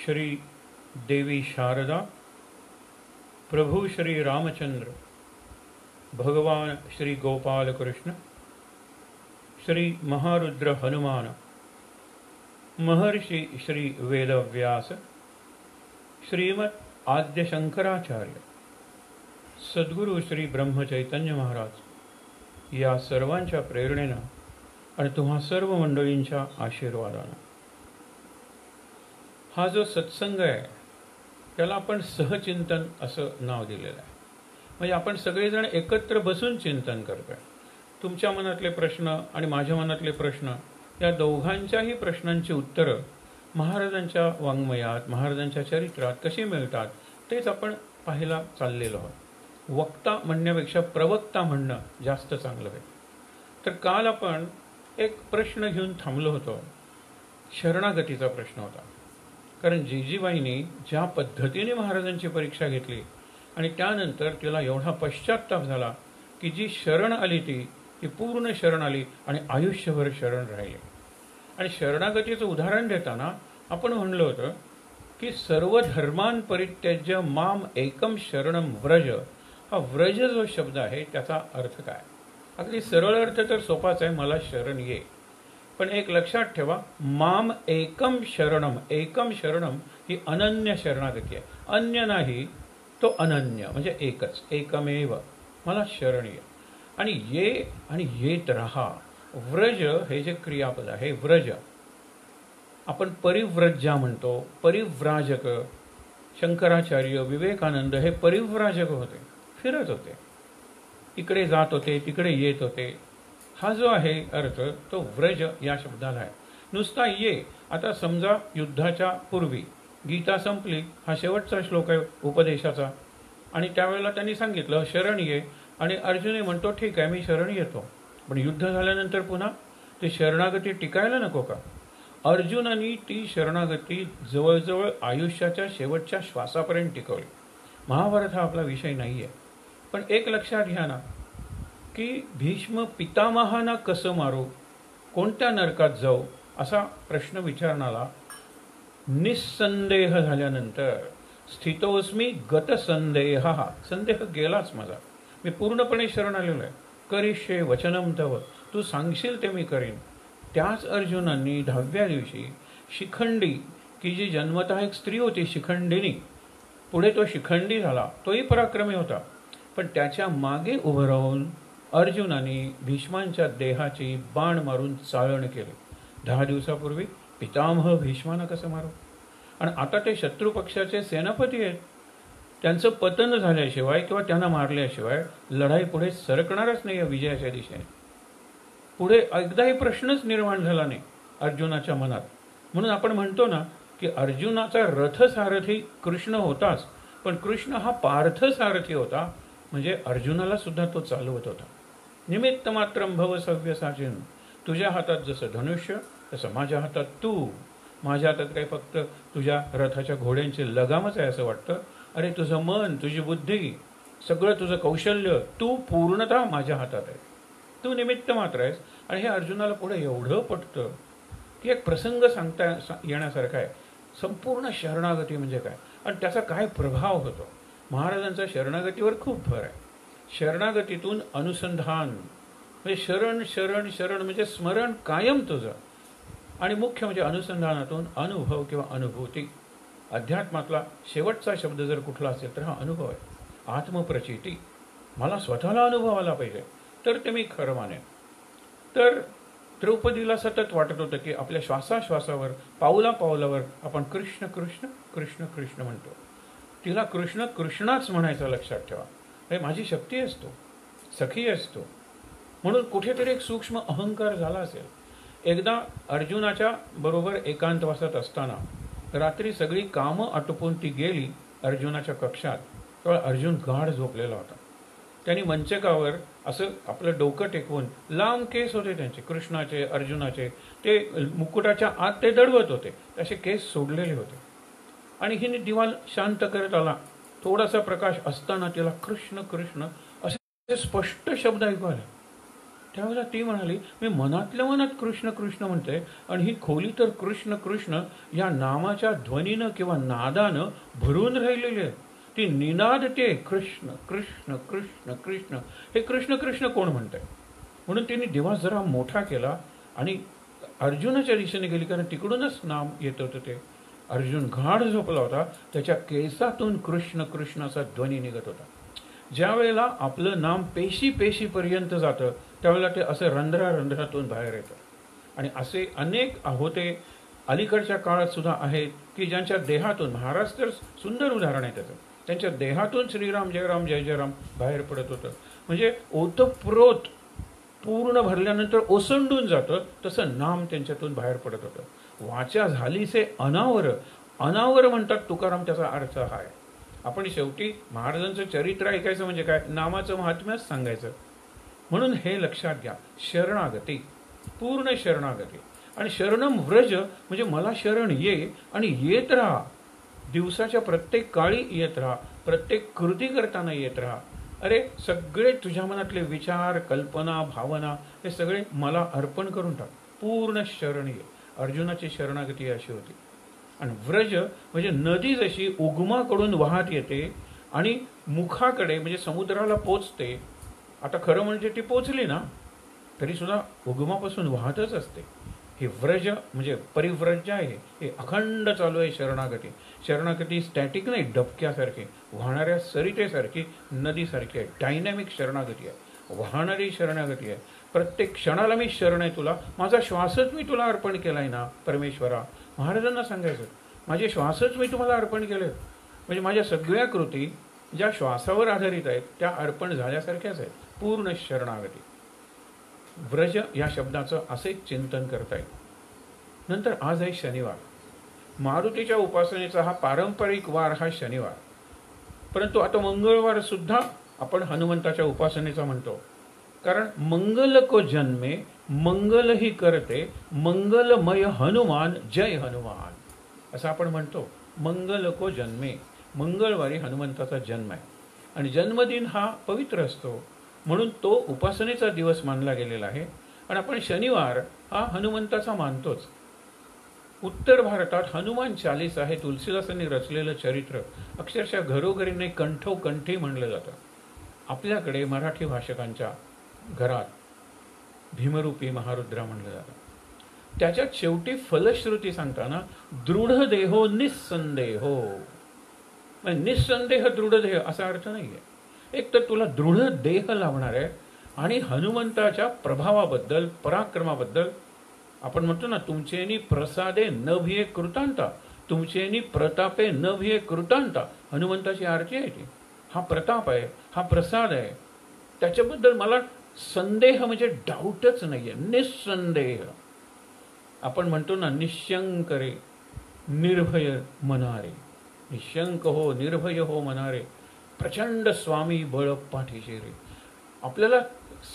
श्री देवी शारदा, प्रभु श्री रामचंद्र, भगवान श्री गोपाल कृष्ण, श्री महारुद्र हनुमान, महर्षि श्री वेदव्यास, श्रीमद आद्य शंकराचार्य, सद्गुरु श्री ब्रह्मचैतन्य महाराज या सर्वांच्या प्रेरणेनं आणि तुम्हा सर्व मंडळींच्या आशीर्वादानं हा जो सत्संग आहे त्याला आपण सहचिंतन असं नाव दिलेलं आहे. म्हणजे आपण सगळेजण एकत्र बसून चिंतन करतोय. तुमच्या मनातले प्रश्न आणि माझ्या मनातले प्रश्न या दोघांच्याही प्रश्नांची उत्तरं महाराजांच्या वाङ्मयात, महाराजांच्या चरित्रात कशी मिळतात तेच आपण पाहायला चाललेलो आहोत. वक्ता म्हणण्यापेक्षा प्रवक्ता म्हणणं जास्त चांगलं आहे. तर काल आपण एक प्रश्न घेऊन थांबलो होतो. शरणागतीचा प्रश्न होता. कारण जिजीबाईंनी ज्या पद्धतीने महाराजांची परीक्षा घेतली आणि त्यानंतर तिला एवढा पश्चात्ताप झाला की जी शरण आली ती पूर्ण शरण आली आणि आयुष्यभर शरण राहिली. आणि शरणागतीचं उदाहरण देताना आपण म्हणलं होतं की सर्व धर्मान परित्यज्य माम एकम शरणम व्रज. हा व्रज जो शब्द आहे त्याचा अर्थ काय? अगदी सरळ अर्थ तर सोपाच आहे, मला शरण ये. पण एक लक्षात ठेवा, माम एकम शरणम, एकम शरणम ही अनन्य शरणागती आहे. अन्य नाही, तो अनन्य म्हणजे एकच, एकमेव, मला शरण ये. आणि येत राहा. व्रज हे जे क्रियापद आहे, व्रज आपण परिव्रज्या म्हणतो, परिव्राजक. शंकराचार्य, विवेकानंद हे परिव्राजक होते, फिरत होते, इकडे जात होते, तिकडे येत होते. हा जो आहे अर्थ तो व्रज या शब्दाला आहे. नुसता ये. आता समजा युद्धाच्या पूर्वी गीता संपली, हा शेवटचा श्लोक आहे उपदेशाचा, आणि त्यावेळेला त्यांनी सांगितलं शरण ये, आणि अर्जुन म्हणतो ठीक आहे मी शरण येतो. पण युद्ध झाल्यानंतर पुन्हा ती शरणागती टिकायला नको का? अर्जुनाने ती शरणागती जवळजवळ आयुष्याच्या शेवटच्या श्वासापर्यंत टिकवली. महाभारत हा आपला विषय नाही आहे. पण एक लक्षात घ्या ना की भीष्म पितामहांना कसं मारू, कोणत्या नरकात जाऊ असा प्रश्न विचारणारा निस्संदेह झाल्यानंतर स्थितोस्मी गतसंदेह, संदेह गेलाच माझा, मी पूर्णपणे शरण आलेलो आहे. करिष्ये वचनम तव, तू सांगशील ते मी करीन. त्याच अर्जुनांनी 10व्या दिवशी शिखंडी, की जी जन्मतः एक स्त्री होती शिखंडिनी, पुढे तो शिखंडी झाला, तोही पराक्रमी होता. पण त्याच्या मागे उभं राहून अर्जुनाने भीष्मांच्या देहाची बाण मारून चाळण केली. 10 दिवसापूर्वी पितामह भीष्मांना कसं मारू? आणि आता ते शत्रू पक्षाचे सेनापती आहेत. त्यांचं पतन झाल्याशिवाय किंवा त्यांना मारल्याशिवाय लढाई पुढे सरकणारच नाही या विजयाच्या दिशेने. पुढे एकदाही प्रश्नच निर्माण झाला नाही अर्जुनाच्या मनात. म्हणून आपण म्हणतो ना की अर्जुनाचा रथसारथी कृष्ण होताच, पण कृष्ण हा पार्थसारथी होता. म्हणजे अर्जुनाला सुद्धा तो चालवत होता. निमित्त मात्रम भव सव्यसाचिन, तुझ्या हातात जसं धनुष्य तसं माझ्या हातात तू. माझ्या हातात काही फक्त तुझ्या रथाच्या घोड्यांची लगामच आहे असं वाटतं. अरे तुझं मन, तुझी बुद्धी, सगळं तुझं कौशल्य, तू पूर्णतः माझ्या हातात आहे. तू निमित्त मात्र आहेस. आणि हे अर्जुनाला पुढे एवढं पटतं की एक प्रसंग सांगता येण्यासारखा आहे. संपूर्ण शरणागती म्हणजे काय आणि त्याचा काय प्रभाव होतो. महाराजांचा शरणागतीवर खूप भर आहे. शरणागतीतून अनुसंधान म्हणजे शरण शरण शरण म्हणजे स्मरण कायम तुझं, आणि मुख्य म्हणजे अनुसंधानातून अनुभव किंवा अनुभूती. अध्यात्मातला शेवटचा शब्द जर कुठला असेल तर हा अनुभव आहे. आत्मप्रचिती, मला स्वतःला अनुभव आला पाहिजे तर ते मी खरं मानेन. तर द्रौपदीला सतत वाटत होतं की आपल्या श्वासाश्वासावर, पावला पावलावर आपण कृष्ण कृष्ण कृष्ण कृष्ण म्हणतो. तिला कृष्ण कृष्णाच म्हणायचं लक्षात ठेवा. हे माझी शक्ती असतो, सखी असतो. म्हणून कुठेतरी एक सूक्ष्म अहंकार झाला असेल. एकदा अर्जुनाच्या बरोबर एकांतवासात असताना रात्री सगळी कामं आटोपून ती गेली अर्जुनाच्या कक्षात. तेव्हा अर्जुन गाढ झोपलेला होता. त्यांनी मंचकावर असं आपलं डोकं टेकवून, लांब केस होते त्यांचे, कृष्णाचे अर्जुनाचे, ते मुकुटाच्या आत ते दडवत होते, असे केस सोडलेले होते. आणि हिने दिवा शांत करत आला. थोडासा प्रकाश असताना तिला कृष्ण कृष्ण असे स्पष्ट शब्द ऐकू आले. त्यावेळेला ती म्हणाली, मी मनातल्या मनात कृष्ण कृष्ण म्हणते आणि ही खोली तर कृष्ण कृष्ण या नामाच्या ध्वनीनं किंवा नादानं भरून राहिलेली आहे. ती निनादते कृष्ण कृष्ण कृष्ण कृष्ण. हे कृष्ण कृष्ण कोण म्हणतंय? म्हणून तिने दिवा जरा मोठा केला आणि अर्जुनाच्या दिशेने गेली, कारण तिकडूनच नाम येत होतं ते. अर्जुन गाढ झोपला होता, त्याच्या केसातून कृष्ण कृष्ण असा ध्वनी निघत होता. ज्या वेळेला आपलं नाम पेशी पेशीपर्यंत जातं त्यावेळेला ते असं रंध्रातून बाहेर येतं. आणि असे अनेक होते अलीकडच्या काळात सुद्धा आहेत की ज्यांच्या देहातून, महाराज तर सुंदर उदाहरण आहे त्याचं, त्यांच्या देहातून श्रीराम जय राम जय जय राम बाहेर पडत होतं. म्हणजे ओतप्रोत पूर्ण भरल्यानंतर ओसंडून जातं तसं नाम त्यांच्यातून बाहेर पडत होतं. वाचा झालीसे अनावर. अनावर म्हणतात तुकाराम, त्याचा अर्थ हा आहे. आपण शेवटी महाराजांचं चरित्र ऐकायचं म्हणजे काय, नामाचं महात्म्यच सांगायचं. म्हणून हे लक्षात घ्या, शरणागती, पूर्ण शरणागती. आणि शरणम व्रज म्हणजे मला शरण ये आणि येत राहा. दिवसाच्या प्रत्येक काळी येत राहा, प्रत्येक कृती करताना येत राहा. अरे सगळे तुझ्या मनातले विचार, कल्पना, भावना हे सगळे मला अर्पण करून टाक. पूर्ण शरण ये. अर्जुनाची शरणागती अशी होती. आणि व्रज म्हणजे नदी जशी उगमाकडून वाहत येते आणि मुखाकडे म्हणजे समुद्राला पोचते. आता खरं म्हणजे ती पोचली ना तरी सुद्धा उगमापासून वाहतच असते. हे व्रज म्हणजे परिव्रज आहे, हे अखंड चालू आहे शरणागती. शरणागती स्टॅटिक नाही, डबक्यासारखी, वाहणाऱ्या सरितेसारखी, नदीसारखी आहे. डायनॅमिक शरणागती आहे, वाहणारी शरणागती आहे. प्रत्येक क्षणाला मी शरण आहे तुला, माझा श्वासच मी तुला अर्पण केलाय ना परमेश्वरा. महाराजांना सांगायचं, माझे श्वासच मी तुम्हाला अर्पण केले. म्हणजे माझ्या सगळ्या कृती ज्या श्वासावर आधारित आहेत त्या अर्पण झाल्यासारख्याच आहेत. पूर्ण शरणागती. व्रज या शब्दाचं असेच चिंतन करता येईल. नंतर आज आहे शनिवार. मारुतीच्या उपासनेचा हा पारंपरिक वार हा शनिवार. परंतु आता मंगळवार सुद्धा आपण हनुमंताच्या उपासनेचा म्हणतो. कारण मंगल को जन्मे मंगल ही करते, मंगलमय हनुमान जय हनुमान असं आपण म्हणतो. मंगल को जन्मे, मंगळवारी हनुमंताचा जन्म आहे आणि जन्मदिन हा पवित्र असतो म्हणून तो उपासनेचा दिवस मानला गेलेला आहे. आणि आपण शनिवार हा हनुमंताचा मानतोच. उत्तर भारतात हनुमान चालीसा हे तुलसीदासांनी रचलेलं चरित्र अक्षरशः घरोघरी नाही, कंठोकंठी म्हणलं जातं. आपल्याकडे मराठी भाषकांच्या घरात भीमरूपी महारुद्रा म्हणलं जातं. त्याच्यात शेवटी फलश्रुती सांगताना दृढ देहो निस्संदेहो, निस्संदेह दृढ देह असा अर्थ नाही आहे. एक तर तुला दृढ देह लावणार आहे आणि हनुमंताच्या प्रभावाबद्दल, पराक्रमाबद्दल आपण म्हणतो ना, तुमचेनी प्रसादे न भिये कृतांता, तुमचेनी प्रतापे न भिये कृतांता. हनुमंताची आरती आहे ती. हा प्रताप आहे, हा प्रसाद आहे, त्याच्याबद्दल मला संदेह म्हणजे डाऊटच नाही आहे. निस्संदेह. आपण म्हणतो ना, निशंक रे निर्भय मनारे, निशंक हो निर्भय हो मनारे, प्रचंड स्वामी बळ पाठीशी रे. आपल्याला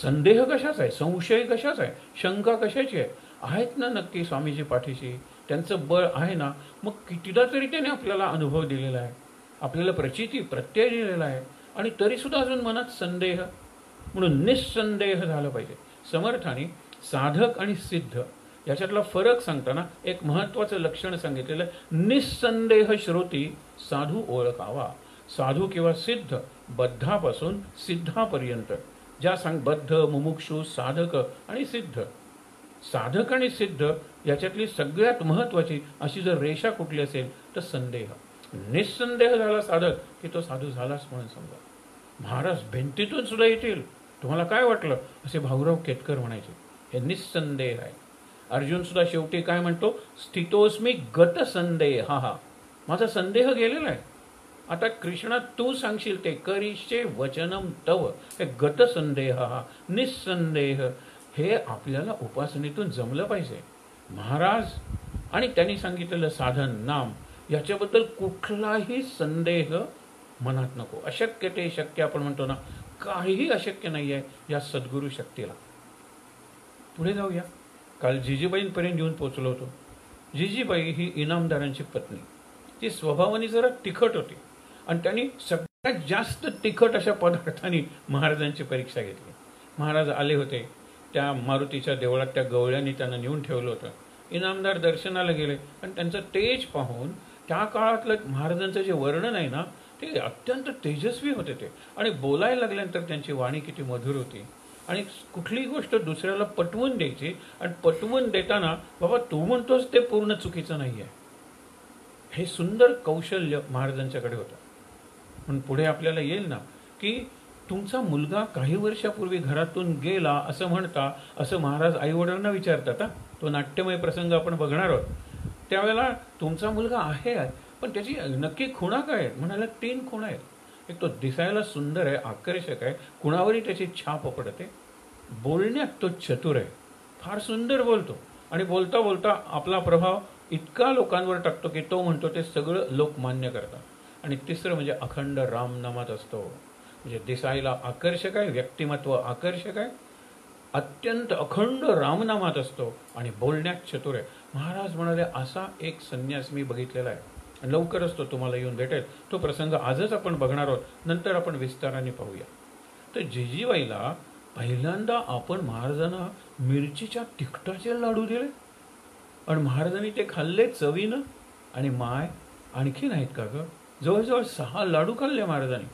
संदेह कशाचा आहे, संशय कशाचा आहे, शंका कशाची आहे? आहेत ना नक्की स्वामीजी पाठीशी, त्यांचं बळ आहे ना. मग कितीदा तरी त्याने आपल्याला अनुभव दिलेला आहे, आपल्याला प्रचिती प्रत्यय दिलेला आहे आणि तरीसुद्धा अजून मनात संदेह. म्हणून निस्संदेह झालं पाहिजे. समर्थाने साधक आणि सिद्ध याच्यातला फरक सांगताना एक महत्त्वाचं लक्षण सांगितलेलं आहे. निस्संदेह श्रोती साधू ओळखावा. साधू किंवा सिद्ध, बद्धापासून सिद्धापर्यंत ज्या बद्ध, मुमुक्षु, साधक आणि सिद्ध. साधक आणि सिद्ध याच्यातली सगळ्यात महत्त्वाची अशी जर रेषा कुठली असेल तर संदेह. निस्संदेह झाला साधक की तो साधू झालाच म्हणून समजा. महाराज भिंतीतून सुद्धा येतील, तुम्हाला काय वाटलं असे भाऊराव केतकर म्हणायचे. हे निस्संदेह आहे. अर्जुन सुद्धा शेवटी काय म्हणतो, स्थितोस्मी गत संदेह. हा माझा संदेह गेलेला आहे. आता कृष्णा तू सांगशील ते करिष्ये वचनम तव. हे गत संदेह, हा निस्संदेह, हे आपल्याला उपासनेतून जमलं पाहिजे. महाराज आणि त्यांनी सांगितलेलं साधन नाम याच्याबद्दल कुठलाही संदेह मनात नको. अशक्य ते शक्य आपण म्हणतो ना, काहीही अशक्य नाही आहे या सद्गुरू शक्तीला. पुढे जाऊया. काल जिजीबाईंपर्यंत येऊन पोचलो होतो. जिजीबाई ही इनामदारांची पत्नी. ती स्वभावाने जरा तिखट होती आणि त्यांनी सगळ्यात जास्त तिखट अशा पदार्थांनी महाराजांची परीक्षा घेतली. महाराज आले होते, त्या मारुतीच्या देवळात त्या गवळ्यांनी त्यांना नेऊन ठेवलं होतं. इनामदार दर्शनाला गेले आणि त्यांचं तेज पाहून त्या काळातलं महाराजांचं जे वर्णन आहे ना, ते अत्यंत तेजस्वी होते ते. आणि बोलायला लागल्यानंतर त्यांची वाणी किती मधुर होती. आणि कुठलीही गोष्ट दुसऱ्याला पटवून द्यायची, आणि पटवून देताना बाबा तू म्हणतोस ते पूर्ण चुकीचं नाही आहे, हे सुंदर कौशल्य महाराजांच्याकडे होतं. पण पुढे आपल्याला येईल ना की तुमचा मुलगा काही वर्षापूर्वी घरातून गेला असं म्हणता, असं महाराज आईवडिलांना विचारतात. तो नाट्यमय प्रसंग आपण बघणार आहोत. त्यावेळेला तुमचा मुलगा आहे, पण त्याची नक्की खुणा काय आहेत? म्हणाला 3 खुणा आहेत. एक, तो दिसायला सुंदर आहे, आकर्षक आहे, कुणावरही त्याची छाप पडते. बोलण्यात तो चतुर आहे, फार सुंदर बोलतो, आणि बोलता बोलता आपला प्रभाव इतका लोकांवर टाकतो की तो म्हणतो ते सगळं लोक मान्य करतात. आणि तिसरं म्हणजे अखंड रामनामात असतो. म्हणजे दिसायला आकर्षक आहे, व्यक्तिमत्व आकर्षक आहे, अत्यंत अखंड रामनामात असतो, आणि बोलण्यात चतुर आहे. महाराज म्हणाले असा एक संन्यास मी बघितलेला आहे, लवकरच तो तुम्हाला येऊन भेटेल. तो प्रसंग आजच आपण बघणार आहोत, नंतर आपण विस्ताराने पाहूया. तर जिजीबाईला पहिल्यांदा आपण महाराजांना मिरचीच्या तिखटाचे लाडू दिले, आणि महाराजांनी ते खाल्ले चवीनं. आणि माय आणखी नाहीत का ग? जवळजवळ 6 लाडू खाल्ले महाराजांनी,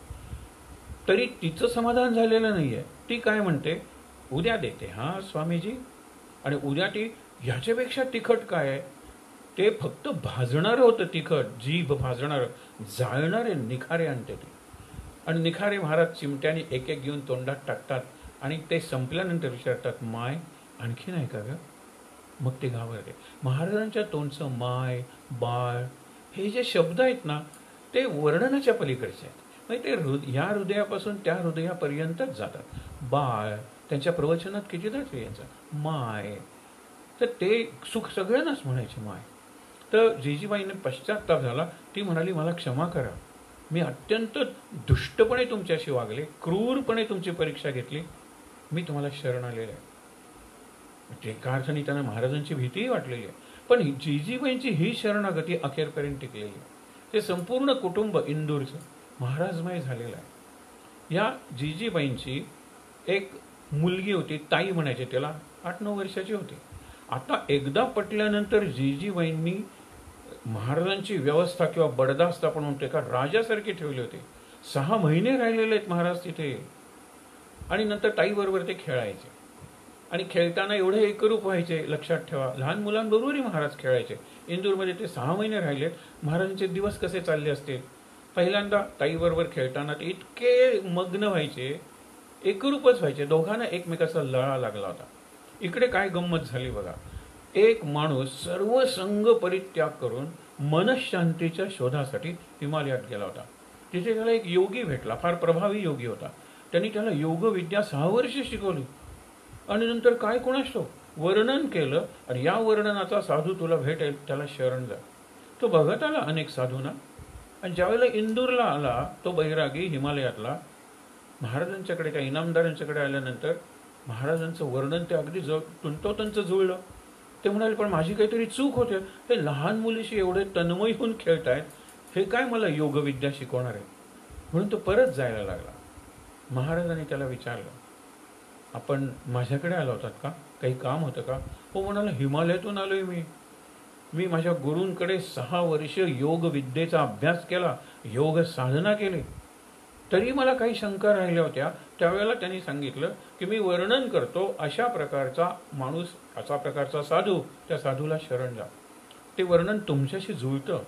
तरी तिचं समाधान झालेलं नाहीये. ती काय म्हणते, उद्या देते हा स्वामीजी. आणि उद्या ती ह्याच्यापेक्षा तिखट काय आहे, ते फक्त भाजणारं होतं तिखट, जीभ भाजणारं, जाळणारे निखारे आणते ती. आणि निखारे महाराज चिमट्याने एक एक घेऊन तोंडात टाकतात, आणि ते संपल्यानंतर विचारतात, माय आणखी नाही का ग? मग ते घाबरते. महाराजांच्या तोंडचं माय, बाळ हे जे शब्द आहेत ना, ते वर्णनाच्या पलीकडचे आहेत. म्हणजे ते ह्या हृदयापासून त्या हृदयापर्यंतच जातात. बाळ त्यांच्या प्रवचनात कितीदा यायचं, माय, तर ते सुख सगळ्यांनाच म्हणायचे माय. तर जिजीबाईने पश्चात्ताप झाला. ती म्हणाली, मला क्षमा करा, मी अत्यंत दुष्टपणे तुमच्याशी वागले, क्रूरपणे तुमची परीक्षा घेतली, मी तुम्हाला शरण आलेले आहे. एका अर्थाने त्यांना महाराजांची भीतीही वाटलेली आहे. पण जिजीबाईंची ही शरणागती अखेरपर्यंत टिकलेली आहे. ते संपूर्ण कुटुंब इंदूरचं महाराजमय झालेलं आहे. या जिजीबाईंची एक मुलगी होती, ताई म्हणायचे त्याला, 8-9 वर्षाची होती. आता एकदा पटल्यानंतर जिजीबाईंनी महाराजांची व्यवस्था किंवा बडदास्त आपण म्हणतो का राजासारखी ठेवली होती. 6 महिने राहिलेले आहेत महाराज तिथे. आणि नंतर ताईबरोबर ते खेळायचे, आणि खेळताना एवढे एकरूप व्हायचे. लक्षात ठेवा, लहान मुलांबरोबरही महाराज खेळायचे. इंदूरमध्ये ते 6 महिने राहिलेत. महाराजांचे दिवस कसे चालले असतील. पहिल्यांदा ताईबरोबर खेळताना ते इतके मग्न व्हायचे, एकरूपच व्हायचे. दोघांना एकमेकाचा लळा लागला होता. इकडे काय गंमत झाली बघा. एक माणूस सर्व संग परित्याग करून मनशांतीच्या शोधासाठी हिमालयात गेला होता. तिथे त्याला एक योगी भेटला, फार प्रभावी योगी होता. त्यांनी त्याला योगविद्या 6 वर्ष शिकवली, आणि नंतर काय कोणास वर्णन केलं, आणि या वर्णनाचा साधू तुला भेटेल, त्याला शरण जा. तो बघत आला अनेक साधूंना, आणि ज्यावेळेला इंदूरला आला तो बैरागी हिमालयातला, महाराजांच्याकडे त्या इनामदारांच्याकडे आल्यानंतर महाराजांचं वर्णन ते अगदी तंतोतंत जुळलं. ते म्हणाले, पण माझी काहीतरी चूक होते, हे लहान मुलीशी एवढे तन्मय होऊन खेळतायत, हे काय मला योगविद्या शिकवणार आहे? म्हणून तो परत जायला लागला. महाराजांनी त्याला विचारलं, आपण माझ्याकडे आला होतात का? काही काम होतं का? हो म्हणाला, हिमालयातून आलोय मी माझ्या गुरूंकडे 6 वर्ष योग विद्येचा अभ्यास केला, योग साधना केली, तरी मला काही शंका राहिल्या होत्या. त्यावेळेला त्यांनी सांगितलं की मी वर्णन करतो, अशा प्रकारचा माणूस, अशा प्रकारचा साधू, त्या साधूला शरण जा. ते वर्णन तुमच्याशी जुळतं,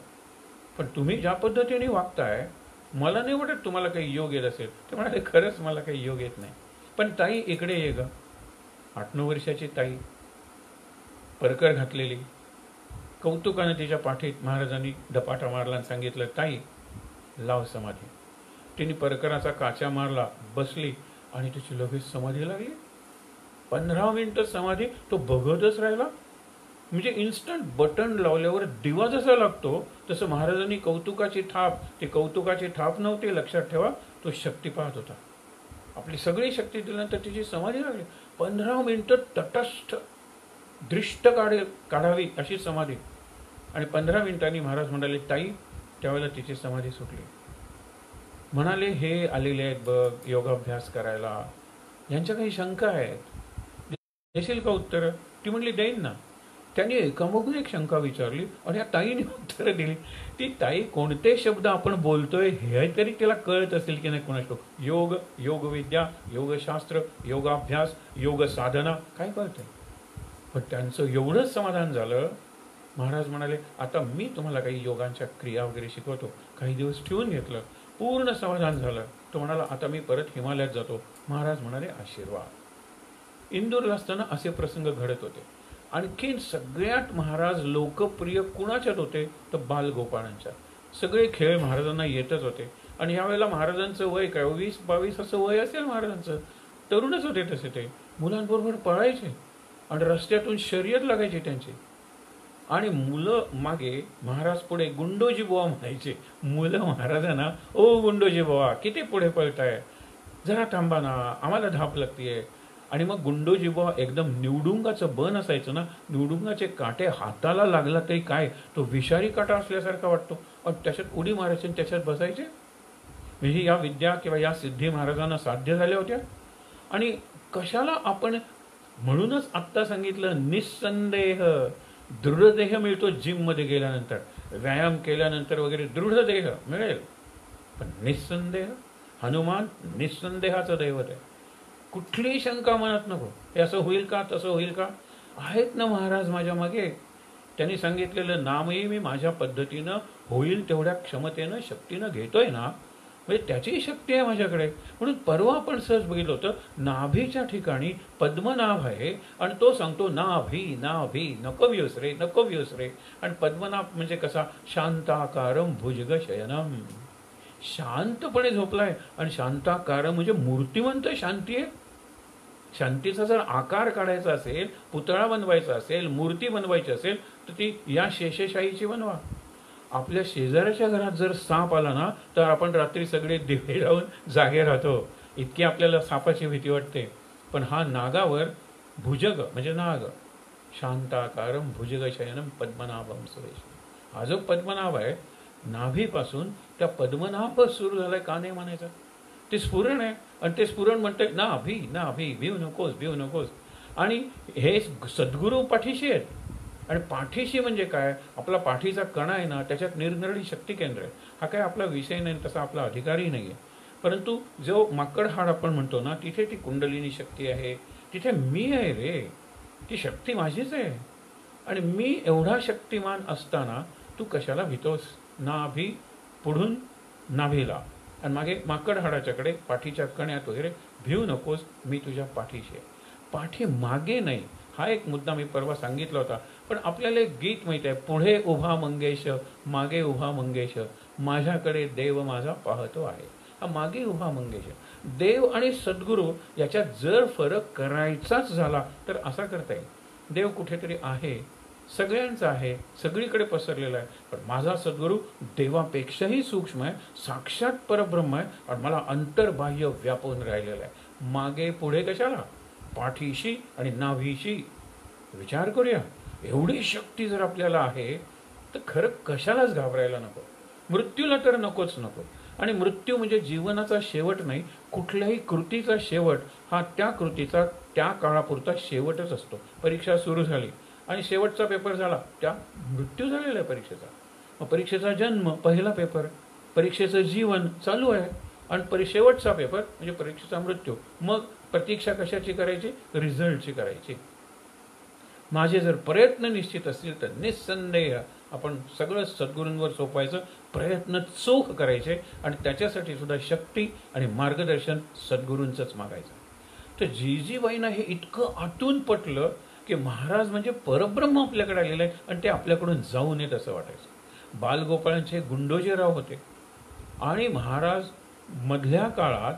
पण तुम्ही ज्या पद्धतीने वागताय मला नाही वाटत तुम्हाला काही योग येत असेल. ते म्हणाले, खरंच मला काही योग येत नाही. पण ताई इकडे ये ग. 8-9 वर्षाची ताई, परकर घातलेली, कौतुकाने तिच्या पाठीत महाराजांनी दपाटा मारला आणि सांगितलं, ताई लाव समाधी. तिने परकराचा काचा मारला, बसली, आणि तिची लगेच समाधी लागली. 15 मिनिटं समाधी. तो बघतच राहिला. म्हणजे इन्स्टंट बटन लावल्यावर दिवा जसा लागतो तसं महाराजांनी कौतुकाची थाप, ते कौतुकाची थाप नव्हती, लक्षात ठेवा, तो शक्ती पाहत होता. आपली सगळी शक्ती दिल्यानंतर तिची समाधी लागली. 15 मिनिटं तटस्थ दृष्ट काढावी अशी समाधी. आणि 15 मिनिटांनी महाराज म्हणाले, ताई, त्यावेळेला तिची समाधी सुटली. म्हणाले, हे आलेले आहेत बघ योगाभ्यास करायला, यांच्या काही शंका आहेत. देशील का उत्तर? ती म्हणली देईन ना. त्याने एकामागून एक शंका विचारली आणि या ताईने उत्तरं दिली. ती ताई कोणते शब्द आपण बोलतोय हे तरी तिला कळत असेल की नाही कोणास ठाऊक. योग, योगविद्या, योगशास्त्र, योगाभ्यास, योग साधना काय कळतंय. पण त्यांचं एवढंच समाधान झालं. महाराज म्हणाले आता मी तुम्हाला काही योगांच्या क्रिया वगैरे शिकवतो. काही दिवस ठेवून घेतलं. पूर्ण समाधान झालं. तो म्हणाला आता मी परत हिमालयात जातो. महाराज म्हणाले आशीर्वाद. इंदूरला असताना असे प्रसंग घडत होते. आणखीन सगळ्यात महाराज लोकप्रिय कुणाच्यात होते तर बालगोपाळांच्या. सगळे खेळ महाराजांना येतच होते. आणि यावेळेला महाराजांचं वय काय 20-22 असं वय असेल महाराजांचं. तरुणच होते तसे. ते मुलांबरोबर पळायचे आणि रस्त्यातून शर्यत लागायची त्यांची. आणि मुलं मागे, महाराज पुढे. गुंडोजी बुवा म्हणायचे. मुलं महाराजांना ओ गुंडोजी बुवा किती पुढे पळताय, जरा थांबा ना, आम्हाला धाप लागतीये. आणि मग गुंडोजी बुवा एकदम निवडुंगाचं बन असायचं ना, निवडुंगाचे काटे हाताला लागला तरी काय तो विषारी काटा असल्यासारखा वाटतो. आणि त्याच्यात उडी मारायची आणि त्याच्यात बसायचे. म्हणजे या विद्या किंवा या सिद्धी महाराजांना साध्य झाल्या होत्या. आणि कशाला आपण म्हणूनच आत्ता सांगितलं निस्संदेह दृढदेह मिळतो जिममध्ये गेल्यानंतर, व्यायाम केल्यानंतर वगैरे दृढदेह मिळेल. पण निस्संदेह हनुमान निस्संदेहाचं दैवत आहे. कुठलीही शंका मनात नको. हे असं होईल का तसं होईल का. आहेत ना महाराज माझ्या मागे. त्यांनी सांगितलेलं नामही मी माझ्या पद्धतीनं होईल तेवढ्या क्षमतेनं शक्तीनं घेतोय ना. म्हणजे त्याची शक्ती आहे माझ्याकडे. म्हणून परवा आपण सहज बघितलं होतं नाभीच्या ठिकाणी पद्मनाभ आहे आणि तो सांगतो नाभी नाभी नको विसरे नको विसरे. आणि पद्मनाभ म्हणजे कसा शांताकारम भुजग शयनम. शांतपणे झोपलाय. आणि शांताकारम म्हणजे मूर्तिमंत शांती आहे. शांतीचा जर आकार काढायचा असेल, पुतळा बनवायचा असेल, मूर्ती बनवायची असेल तर ती या शेषशाहीची बनवा. आपल्या शेजाऱ्याच्या घरात जर साप आला ना तर आपण रात्री सगळे दिवे लावून जागे राहतो. इतकी आपल्याला सापाची भीती वाटते. पण हा नागावर भुजग म्हणजे नाग. शांताकारम भुजग शयनम पद्मनाभम सुरेश. हा जो पद्मनाभ आहे नाभीपासून त्या पद्मनाभ सुरू झालाय का नाही म्हणायचं. ते स्फुरण आहे. आणि ते स्फुरण म्हणतंय नाभी नाभी भिव नकोस भिव नकोस. आणि हे सद्गुरू पाठीशी आहेत. आणि पाठीशी म्हणजे काय, आपला पाठीचा कणा आहे ना त्याच्यात निरनिराळी शक्ती केंद्र आहे. हा काय आपला विषय नाही, तसा आपला अधिकारही नाही आहे. परंतु जो माकड हाड आपण म्हणतो ना तिथे ती कुंडलिनी शक्ती आहे. तिथे मी आहे रे. ती शक्ती माझीच आहे. आणि मी एवढा शक्तिमान असताना तू कशाला भीतोस. नाभी पुढून नाभीला आणि मागे माकड हाडाच्याकडे पाठीच्या कण्यात वगैरे भिव नकोस, मी तुझ्या पाठीशी आहे. पाठी मागे नाही. हा एक मुद्दा मी परवा सांगितला होता. पण आपल्याला एक गीत माहित आहे, पुढे उभा मंगेश मागे उभा मंगेश माझ्याकडे देव माझा पाहतो आहे. हा मागे उभा मंगेश. देव आणि सद्गुरू याच्यात जर फरक करायचाच झाला तर असा करता येईल. देव कुठेतरी आहे, सगळ्यांचा आहे, सगळीकडे पसरलेला आहे. पण माझा सद्गुरू देवापेक्षाही सूक्ष्म आहे, साक्षात परब्रह्म आहे आणि मला अंतर्बाह्य व्यापून राहिलेला आहे. मागे पुढे कशाला, पाठीशी आणि नाभीशी. विचार करूया. एवढी शक्ती जर आपल्याला आहे तर खरं कशालाच घाबरायला नको. मृत्यूला तर नकोच नको. आणि मृत्यू म्हणजे जीवनाचा शेवट नाही, कुठल्याही कृतीचा शेवट हा त्या कृतीचा त्या काळापुरता शेवटच असतो. परीक्षा सुरू झाली आणि शेवटचा पेपर झाला, त्या मृत्यू झालेला आहे परीक्षेचा. मग परीक्षेचा जन्म पहिला पेपर, परीक्षेचं जीवन चालू आहे आणि शेवटचा पेपर म्हणजे परीक्षेचा मृत्यू. मग प्रतीक्षा कशाची करायची, रिझल्टची करायची. माझे जर प्रयत्न निश्चित असतील तर निस्संदेह आपण सगळं सद्गुरूंवर सोपवायचं, प्रयत्न चोख करायचे आणि त्याच्यासाठी सुद्धा शक्ती आणि मार्गदर्शन सद्गुरूंचंच मागायचं. तर जिजीबाईंना हे इतकं आतून पटलं की महाराज म्हणजे परब्रह्म आपल्याकडे आलेलं आहे आणि ते आपल्याकडून जाऊ नयेत असं वाटायचं. बालगोपाळांचे गुंडोजीराव होते आणि महाराज मधल्या काळात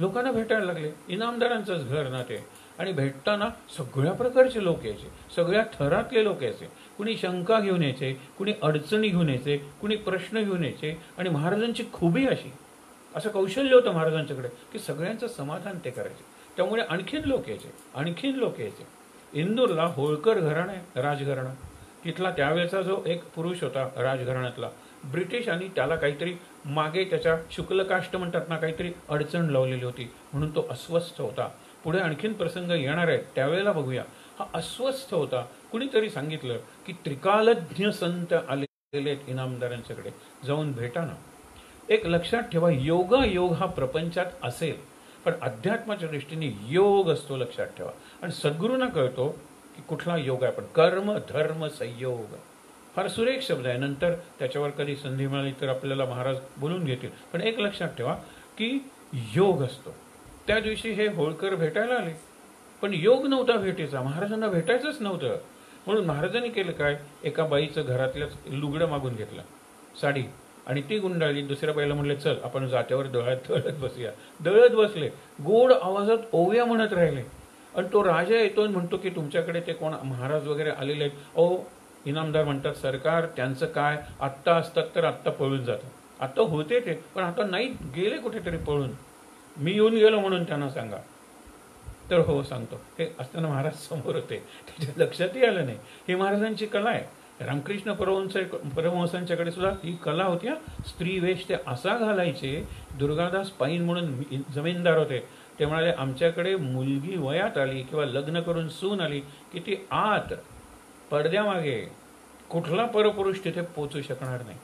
लोकांना भेटायला लागले. इनामदारांचंच घर ना ते. आणि भेटताना सगळ्या प्रकारचे लोक यायचे, सगळ्या थरातले लोक यायचे. कुणी शंका घेऊन यायचे, कुणी अडचणी घेऊन यायचे, कुणी प्रश्न घेऊन यायचे. आणि महाराजांची खूबी अशी, असं कौशल्य होतं महाराजांच्याकडे की सगळ्यांचं समाधान ते करायचे. त्यामुळे आणखीन लोक यायचे, आणखीन लोक यायचे. इंदूरला होळकर घराणं आहे, राजघराणं. तिथला त्यावेळेचा जो एक पुरुष होता राजघराण्यातला, ब्रिटिशांनी त्याला काहीतरी मागे त्याच्या शुक्लकाष्ट म्हणतात ना, काहीतरी अडचण लावलेली होती म्हणून तो अस्वस्थ होता. पुढे आणखीन प्रसंग येणार आहेत त्यावेळेला बघूया. हा अस्वस्थ होता. कुणीतरी सांगितलं की त्रिकालज्ञ संत आलेले आहेत इनामदारांच्याकडे, जाऊन भेटा ना. एक लक्षात ठेवा, योगायोग हा प्रपंचात असेल, पण अध्यात्माच्या दृष्टीने योग असतो, लक्षात ठेवा. आणि सद्गुरूंना कळतो की कुठला योग आहे. पण कर्म धर्म संयोग फार सुरेख शब्द आहे. नंतर त्याच्यावर कधी संधी मिळाली तर आपल्याला महाराज बोलून घेतील. पण एक लक्षात ठेवा की योग असतो. त्या दिवशी हे होळकर भेटायला आले, पण योग नव्हता भेटीचा, महाराजांना भेटायचंच नव्हतं. म्हणून महाराजांनी केलं काय, एका बाईचं घरातल्याच लुगडं मागून घेतलं, साडी, आणि ती गुंडाळली. दुसऱ्या बाईला म्हणले चल आपण जात्यावर दळत बसूया. दळत बसले, गोड आवाजात ओव्या म्हणत राहिले. आणि तो राजा येतो आणि म्हणतो की तुमच्याकडे ते कोण महाराज वगैरे आलेले आहेत. ओ, इनामदार म्हणतात सरकार त्यांचं काय, आत्ता असतात तर आत्ता पळून जातात. आता होते ते, पण आता नाही, गेले कुठेतरी पळून. मी येऊन गेलो म्हणून त्यांना सांगा. तर हो सांगतो. हे असताना महाराज समोर होते, त्याच्या लक्षातही आलं नाही. ही महाराजांची कला आहे. रामकृष्ण परमहंसांच्याकडे सुद्धा ही कला होती. स्त्री वेश ते असा घालायचे. दुर्गादास पाईन म्हणून जमीनदार होते, ते म्हणाले आमच्याकडे मुलगी वयात आली किंवा लग्न करून सून आली की ती आत पडद्यामागे कुठला परपुरुष तिथे पोचू शकणार नाही.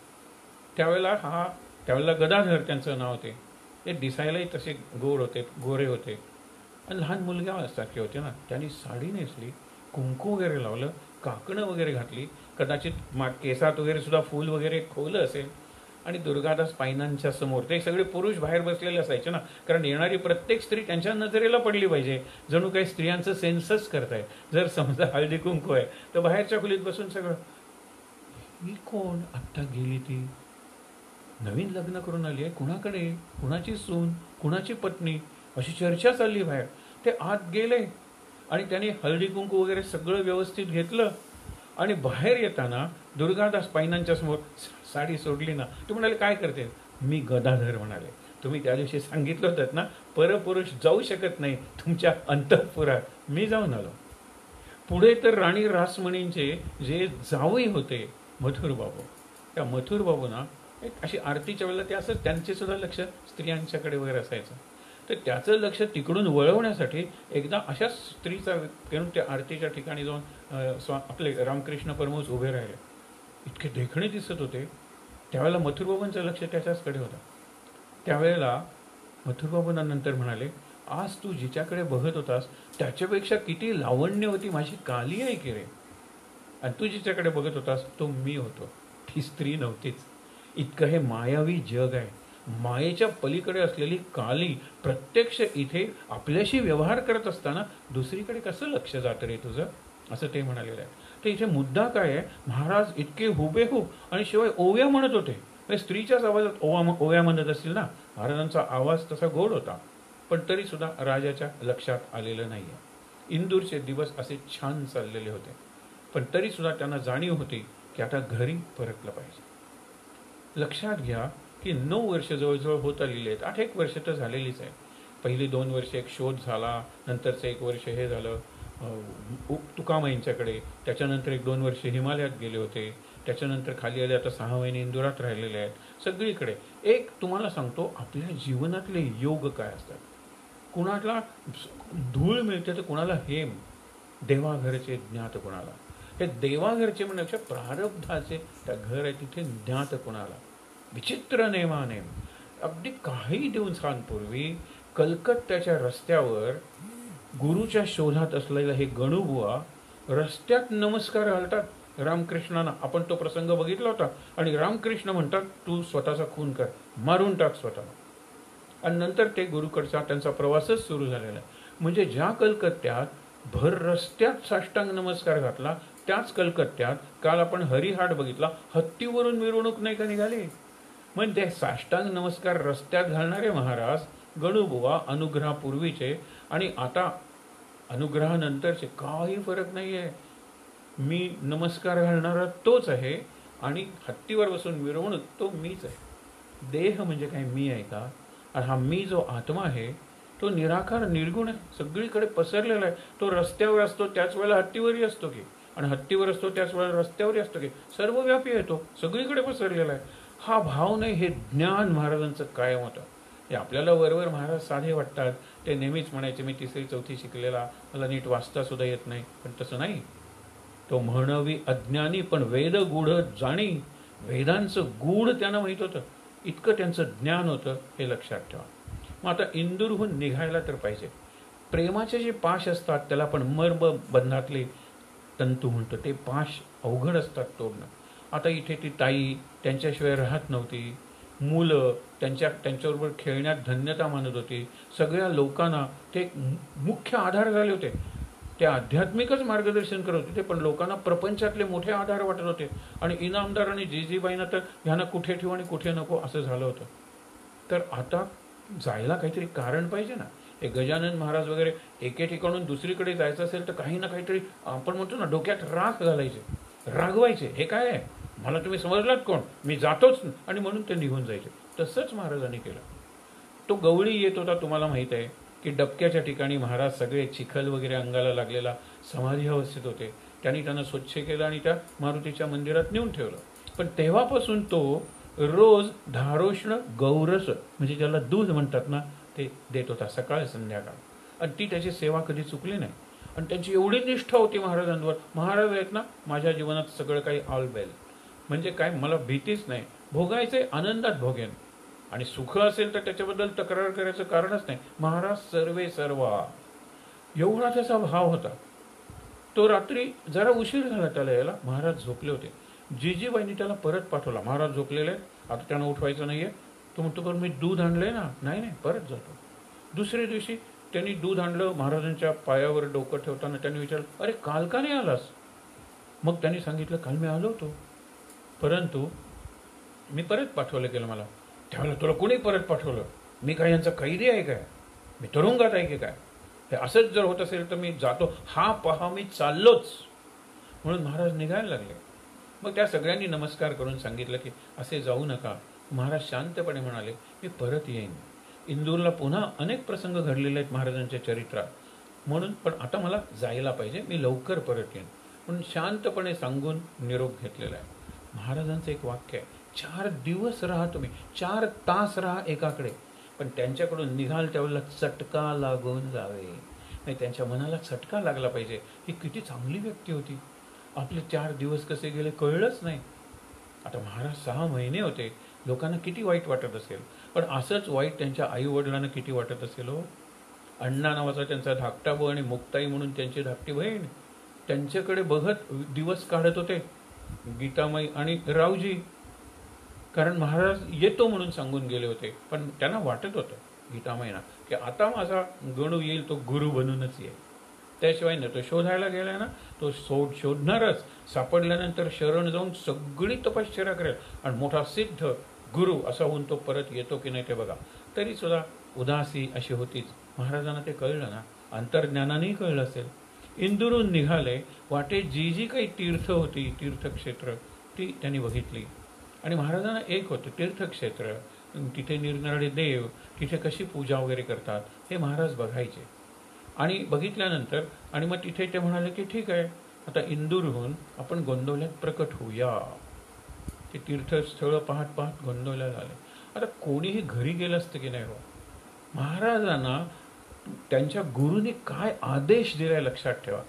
त्यावेळेला गदाधर त्यांचं नाव होते. ते दिसायलाही तसे गोड होते, गोरे होते, आणि लहान मुलग्यासारखे होते ना. त्यांनी साडी नेसली, कुंकू वगैरे लावलं, काकणं वगैरे घातली, कदाचित केसात वगैरे सुद्धा फूल वगैरे खोवलं असेल. आणि दुर्गादास पायनांच्या समोर ते सगळे पुरुष बाहेर बसलेले असायचे ना, कारण येणारी प्रत्येक स्त्री त्यांच्या नजरेला पडली पाहिजे. जणू काही स्त्रियांचं सेन्सस करताय. जर समजा हळदी कुंकू आहे तर बाहेरच्या खोलीत बसून सगळं, ही कोण, आत्ता गेली ती, नवीन लग्न करून आली आहे, कुणाकडे, कुणाची सून, कुणाची पत्नी, अशी चर्चा चालली बाहेर. ते आत गेले आणि त्यांनी हळदी कुंकू वगैरे सगळं व्यवस्थित घेतलं. आणि बाहेर येताना दुर्गादास पायनांच्या समोर साडी सोडली ना, ते म्हणाले काय करते, मी गदाधर म्हणाले. तुम्ही त्या दिवशी सांगितलं होतं ना, परपुरुष जाऊ शकत नाही तुमच्या अंतःपुरात, मी जाऊन आलो. पुढे तर राणी रासमणींचे जे जावई होते मथुरबाबू, त्या मथुरबाबूंना एक अशी आरतीच्या वेळेला ते असं त्यांचे सुद्धा लक्ष स्त्रियांच्याकडे वगैरे असायचं. तर त्याचं लक्ष तिकडून वळवण्यासाठी एकदा अशाच स्त्रीचा घेऊन त्या आरतीच्या ठिकाणी जाऊन आपले रामकृष्ण परमहंस उभे राहिले. इतके देखणे दिसत होते. त्यावेळेला मथुरबाबूंचं लक्ष त्याच्याचकडे होतं. त्यावेळेला मथुरबाबूंना नंतर म्हणाले, आज तू जिच्याकडे बघत होतास त्याच्यापेक्षा किती लावण्यवती माझी काली आहे की रे, आणि तू जिच्याकडे बघत होतास तो मी होतो, ती स्त्री नव्हतीच. इतकं हे मायावी जग आहे. मायेच्या पलीकडे असलेली काली प्रत्यक्ष इथे आपल्याशी व्यवहार करत असताना दुसरीकडे कसं लक्ष जातं रे तुझं, असं ते म्हणालेलं आहे. तर इथे मुद्दा काय आहे, महाराज इतके हुबेहूब आणि शिवाय ओव्या म्हणत होते. स्त्रीच्याच आवाजात ओव्या म्हणत असतील ना. महाराजांचा आवाज तसा गोड होता, पण तरी सुद्धा राजाच्या लक्षात आलेलं नाहीये. इंदूरचे दिवस असे छान चाललेले होते, पण तरी सुद्धा त्यांना जाणीव होती की आता घरी परतलं पाहिजे. लक्षात घ्या की 9 वर्ष जवळजवळ होत आलेली आहेत. 8-1 वर्ष तर झालेलीच आहे. पहिली 2 वर्ष एक शोध झाला, नंतरचं 1 वर्ष हे झालं तुकामाईंच्याकडे, त्याच्यानंतर 1-2 वर्ष हिमालयात गेले होते, त्याच्यानंतर खाली आले, आता 6 महिने इंदुरात राहिलेले आहेत. सगळीकडे एक तुम्हाला सांगतो, आपल्या जीवनातले योग काय असतात. कुणाला धूळ मिळते तर कुणाला हेम, देवाघरचे ज्ञात कुणाला. हे देवाघरचे म्हणण्यापेक्षा प्रारब्धाचे त्या घर आहे तिथे ज्ञात कुणाला. विचित्र नेमानेम. अगदी काही दिवसांपूर्वी कलकत्त्याच्या रस्त्यावर गुरुच्या शोधात असलेला हे गणूबुवा रस्त्यात नमस्कार घालतात रामकृष्णांना. आपण तो प्रसंग बघितला होता. आणि रामकृष्ण म्हणतात तू स्वतःचा खून कर, मारून टाक स्वतःला. आणि नंतर ते गुरुकडचा त्यांचा प्रवासच सुरू झालेला आहे. म्हणजे ज्या कलकत्त्यात भर रस्त्यात साष्टांग नमस्कार घातला, त्याच कलकत्त्यात काल आपण हरिहाट बघितला, हत्तीवरून मिरवणूक नाही का निघाली. म्हणजे साष्टांग नमस्कार रस्त्यात घालणारे महाराज गणूबुवा अनुग्रहापूर्वीचे आणि आता अनुग्रहानंतरचे काही फरक नाही आहे. मी नमस्कार घालणारा तोच आहे आणि हत्तीवर बसून मिरवणूक तो मीच आहे. देह म्हणजे काय मी आहे का. आणि हा मी जो आत्मा आहे तो निराकार निर्गुण आहे, सगळीकडे पसरलेला आहे. तो रस्त्यावर असतो त्याच वेळेला हत्तीवरही असतो की, आणि हत्तीवर असतो त्याच वेळेला रस्त्यावरही असतो की, सर्वव्यापी आहे तो, सगळीकडे पसरलेला आहे. हा भाव नाही, हे ज्ञान महाराजांचं कायम होतं. हे आपल्याला वरवर महाराज साधे वाटतात. ते नेहमीच म्हणायचे मी 3री-4थी शिकलेला, मला नीट वाचता सुद्धा येत नाही. पण तसं नाही. तो म्हणवी अज्ञानी पण वेद गूढ जाणी. वेदांचं गूढ त्यांना माहीत होतं. इतकं त्यांचं ज्ञान होतं, हे लक्षात ठेवा. मग आता इंदूरहून निघायला तर पाहिजे. प्रेमाचे जे पाश असतात त्याला आपण मर्म बंधातले तंतू म्हणतो. ते पाश अवघड असतात तोडणं. आता इथे ती ताई त्यांच्याशिवाय राहत नव्हती. मुलं त्यांच्याबरोबर खेळण्यात धन्यता मानत होती. सगळ्या लोकांना ते मुख्य आधार झाले होते. ते आध्यात्मिकच मार्गदर्शन करत होते, पण लोकांना प्रपंचातले मोठे आधार वाटत होते. आणि इनामदार आणि जिजीबाईंना तर ह्यांना कुठे ठेवू आणि कुठे नको असं झालं होतं. तर आता जायला काहीतरी कारण पाहिजे ना. हे गजानन महाराज वगैरे एके ठिकाणून दुसरीकडे जायचं असेल तर काही ना काहीतरी आपण म्हणतो ना डोक्यात राख घालायचे, रागवायचे. हे काय आहे, मला तुम्ही समजलात कोण, मी जातोच, आणि म्हणून ते निघून जायचे. तसंच महाराजांनी केलं. तो गवळी येत होता, तुम्हाला माहीत आहे की डबक्याच्या ठिकाणी महाराज सगळे चिखल वगैरे अंगाला लागलेला समाधी अवस्थेत होते. त्यांना स्वच्छ केलं आणि त्या मारुतीच्या मंदिरात नेऊन ठेवलं. पण तेव्हापासून तो रोज धारोष्ण गौरस, म्हणजे ज्याला दूध म्हणतात ना, ते देत होता सकाळ संध्याकाळ. आणि ती त्याची सेवा कधी चुकली नाही. आणि त्यांची एवढी निष्ठा होती महाराजांवर. महाराज आहेत ना, माझ्या जीवनात सगळं काही ऑल बेल, म्हणजे काय मला भीतीच नाही, भोगायचे आनंदात भोगेन, आणि सुख असेल तर त्याच्याबद्दल तक्रार करायचं कारणच नाही. महाराज सर्वे सर्वा, एवढा त्याचा भाव होता. तो रात्री जरा उशीर झाला त्याला यायला. महाराज झोपले होते. जिजीबाईंनी त्याला परत पाठवला. महाराज झोपलेले, आता त्यांना उठवायचं नाहीये. तो म्हणतो पण मी दूध आणलंय ना. नाही नाही, परत जातो. दुसऱ्या दिवशी त्यांनी दूध आणलं. महाराजांच्या पायावर डोकं ठेवताना त्यांनी विचारलं, अरे काल का नाही आलास? मग त्यांनी सांगितलं, काल मी आलो होतो, परंतु मी परत पाठवलं गेलं मला. त्यावेळेला तुला कोणी परत पाठवलं? मी काय यांचा कैदी आहे काय? मी तुरुंगात आहे की काय? हे असंच जर होत असेल तर मी जातो. हा पहा मी चाललोच. म्हणून महाराज निघायला लागले. मग त्या सगळ्यांनी नमस्कार करून सांगितलं की असे जाऊ नका. महाराज शांतपणे म्हणाले, मी परत येईन. इंदूरला पुन्हा अनेक प्रसंग घडलेले आहेत महाराजांच्या चरित्रात, म्हणून पण आता मला जायला पाहिजे, मी लवकर परत येईन. म्हणून शांतपणे सांगून निरोप घेतलेला आहे. महाराजांचं एक वाक्य आहे, 4 दिवस राहा तुम्ही, 4 तास राहा एकाकडे, पण त्यांच्याकडून निघाल त्यावेळेला चटका लागून जावे. नाही, त्यांच्या मनाला चटका लागला पाहिजे. ही किती चांगली व्यक्ती होती, आपले 4 दिवस कसे गेले कळलंच नाही. आता महाराज 6 महिने होते, लोकांना किती वाईट वाटत असेल. पण असंच वाईट त्यांच्या आईवडिलांना किती वाटत असेल हो. अण्णा नावाचा त्यांचा धाकटा भाऊ आणि मुक्ताई म्हणून त्यांची धाकटी बहीण त्यांच्याकडे बघत दिवस काढत होते, गीतामाई आणि रावजी. कारण महाराज येतो म्हणून सांगून गेले होते, पण त्यांना वाटत होतं गीतामाईना की आता माझा गणू येईल, तो गुरु बनूनच येईल. त्याशिवाय न तो शोधायला गेलाय ना, तो शोधणारच. सापडल्यानंतर शरण जाऊन सगळी तपश्चर्या करेल आणि मोठा सिद्ध गुरु असा होऊन तो परत येतो की नाही ते बघा. तरी सुद्धा उदासी अशी होतीच. महाराजांना ते कळलं ना, अंतर्ज्ञानानेही कळलं असेल. इंदूरहून निघाले, वाटे जी जी काही तीर्थ होती, तीर्थक्षेत्र, ती त्यांनी बघितली. आणि महाराजांना एक होतं तीर्थक्षेत्र, तिथे निरनिराळे देव, तिथे कशी पूजा वगैरे करतात हे महाराज बघायचे. आणि बघितल्यानंतर आणि मग तिथे ते म्हणाले की ठीक आहे, आता इंदूरहून आपण गोंदवल्यात प्रकट होऊया. ते तीर्थस्थळ पाहत पाहत गोंदवल्यात आले. आता कोणीही घरी गेलं असतं की नाही हो. महाराजांना त्यांच्या गुरुनी काय आदेश दिलाय लक्षात ठेवा.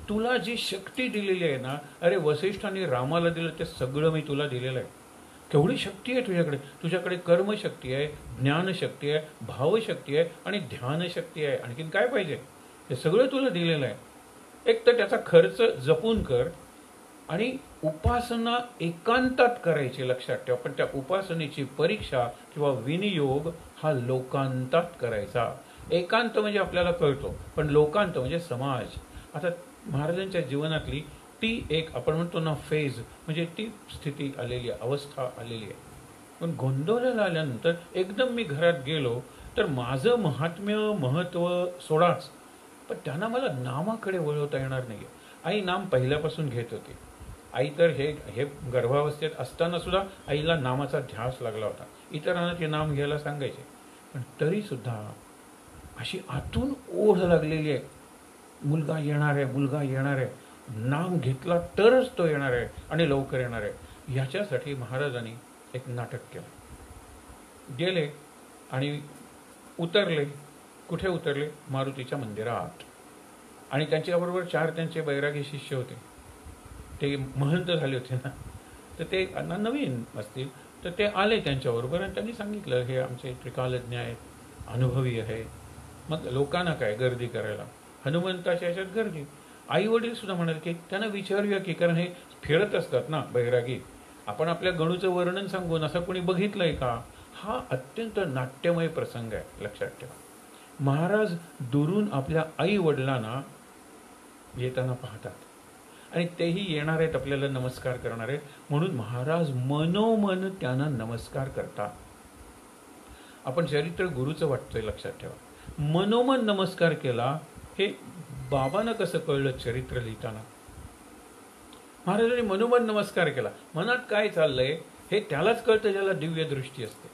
तुला जी शक्ती दिलेली आहे ना, अरे वसिष्ठांनी रामाला दिलं ते सगळं मी तुला दिलेलं आहे. केवढी शक्ती आहे तुझ्याकडे. तुझ्याकडे कर्मशक्ती आहे, ज्ञानशक्ती आहे, भावशक्ती आहे आणि ध्यानशक्ती आहे. आणखीन काय पाहिजे? हे सगळं तुला दिलेलं आहे. एक तर त्याचा खर्च जपून कर, आणि उपासना एकांतात करायची लक्षात ठेवा. पण त्या उपासनेची परीक्षा किंवा विनियोग हा लोकांतात करायचा. एकांत म्हणजे आपल्याला कळतो, पण लोकांत म्हणजे समाज. आता महाराजांच्या जीवनातली ती एक आपण म्हणतो ना फेज, म्हणजे ती स्थिती आलेली आहे, अवस्था आलेली आहे. पण गोंदवल्याला आल्यानंतर एकदम मी घरात गेलो तर माझं महात्म्य महत्त्व सोडाच, पण त्यांना मला नामाकडे वळवता येणार नाही. आई नाम पहिल्यापासून घेत होती. आई तर हे गर्भावस्थेत असताना सुद्धा आईला नामाचा ध्यास लागला होता. इतरांना ते नाम घ्यायला सांगायचे, पण तरी सुद्धा अशी आतून ओढ लागलेली आहे, मुलगा येणार आहे, मुलगा येणार आहे, नाम घेतला तरच तो येणार आहे आणि लवकर येणार आहे. याच्यासाठी महाराजांनी एक नाटक केलं. गेले आणि उतरले. कुठे उतरले? मारुतीच्या मंदिरात. आणि त्यांच्याबरोबर 4 त्यांचे बैरागी शिष्य होते. ते महंत झाले होते ना, तर ते नवीन असतील, तर ते आले त्यांच्याबरोबर आणि त्यांनी सांगितलं, हे आमचे त्रिकालज्ञ आहेत, अनुभवी आहे. मग लोकांना काय गर्दी करायला, हनुमंताच्या ह्याच्यात गर्दी. आई वडील सुद्धा म्हणाले की त्यांना विचारूया की, कारण हे फिरत असतात ना बैरागी, आपण आपल्या गणूचं वर्णन सांगून असं कोणी बघितलंय का? हा अत्यंत नाट्यमय प्रसंग आहे, लक्षात ठेवा. महाराज दुरून आपल्या आई वडिलांना येताना पाहतात आणि तेही येणार आहेत, आपल्याला नमस्कार करणार आहेत, म्हणून महाराज मनोमन त्यांना नमस्कार करतात. आपण चरित्र गुरुचं वाटतंय, लक्षात ठेवा. मनोमन नमस्कार केला, हे बाबांना कसं कळलं चरित्र लिहिताना? महाराजांनी मनोमन नमस्कार केला. मनात काय चाललंय हे त्यालाच कळतं ज्याला दिव्य दृष्टी असते.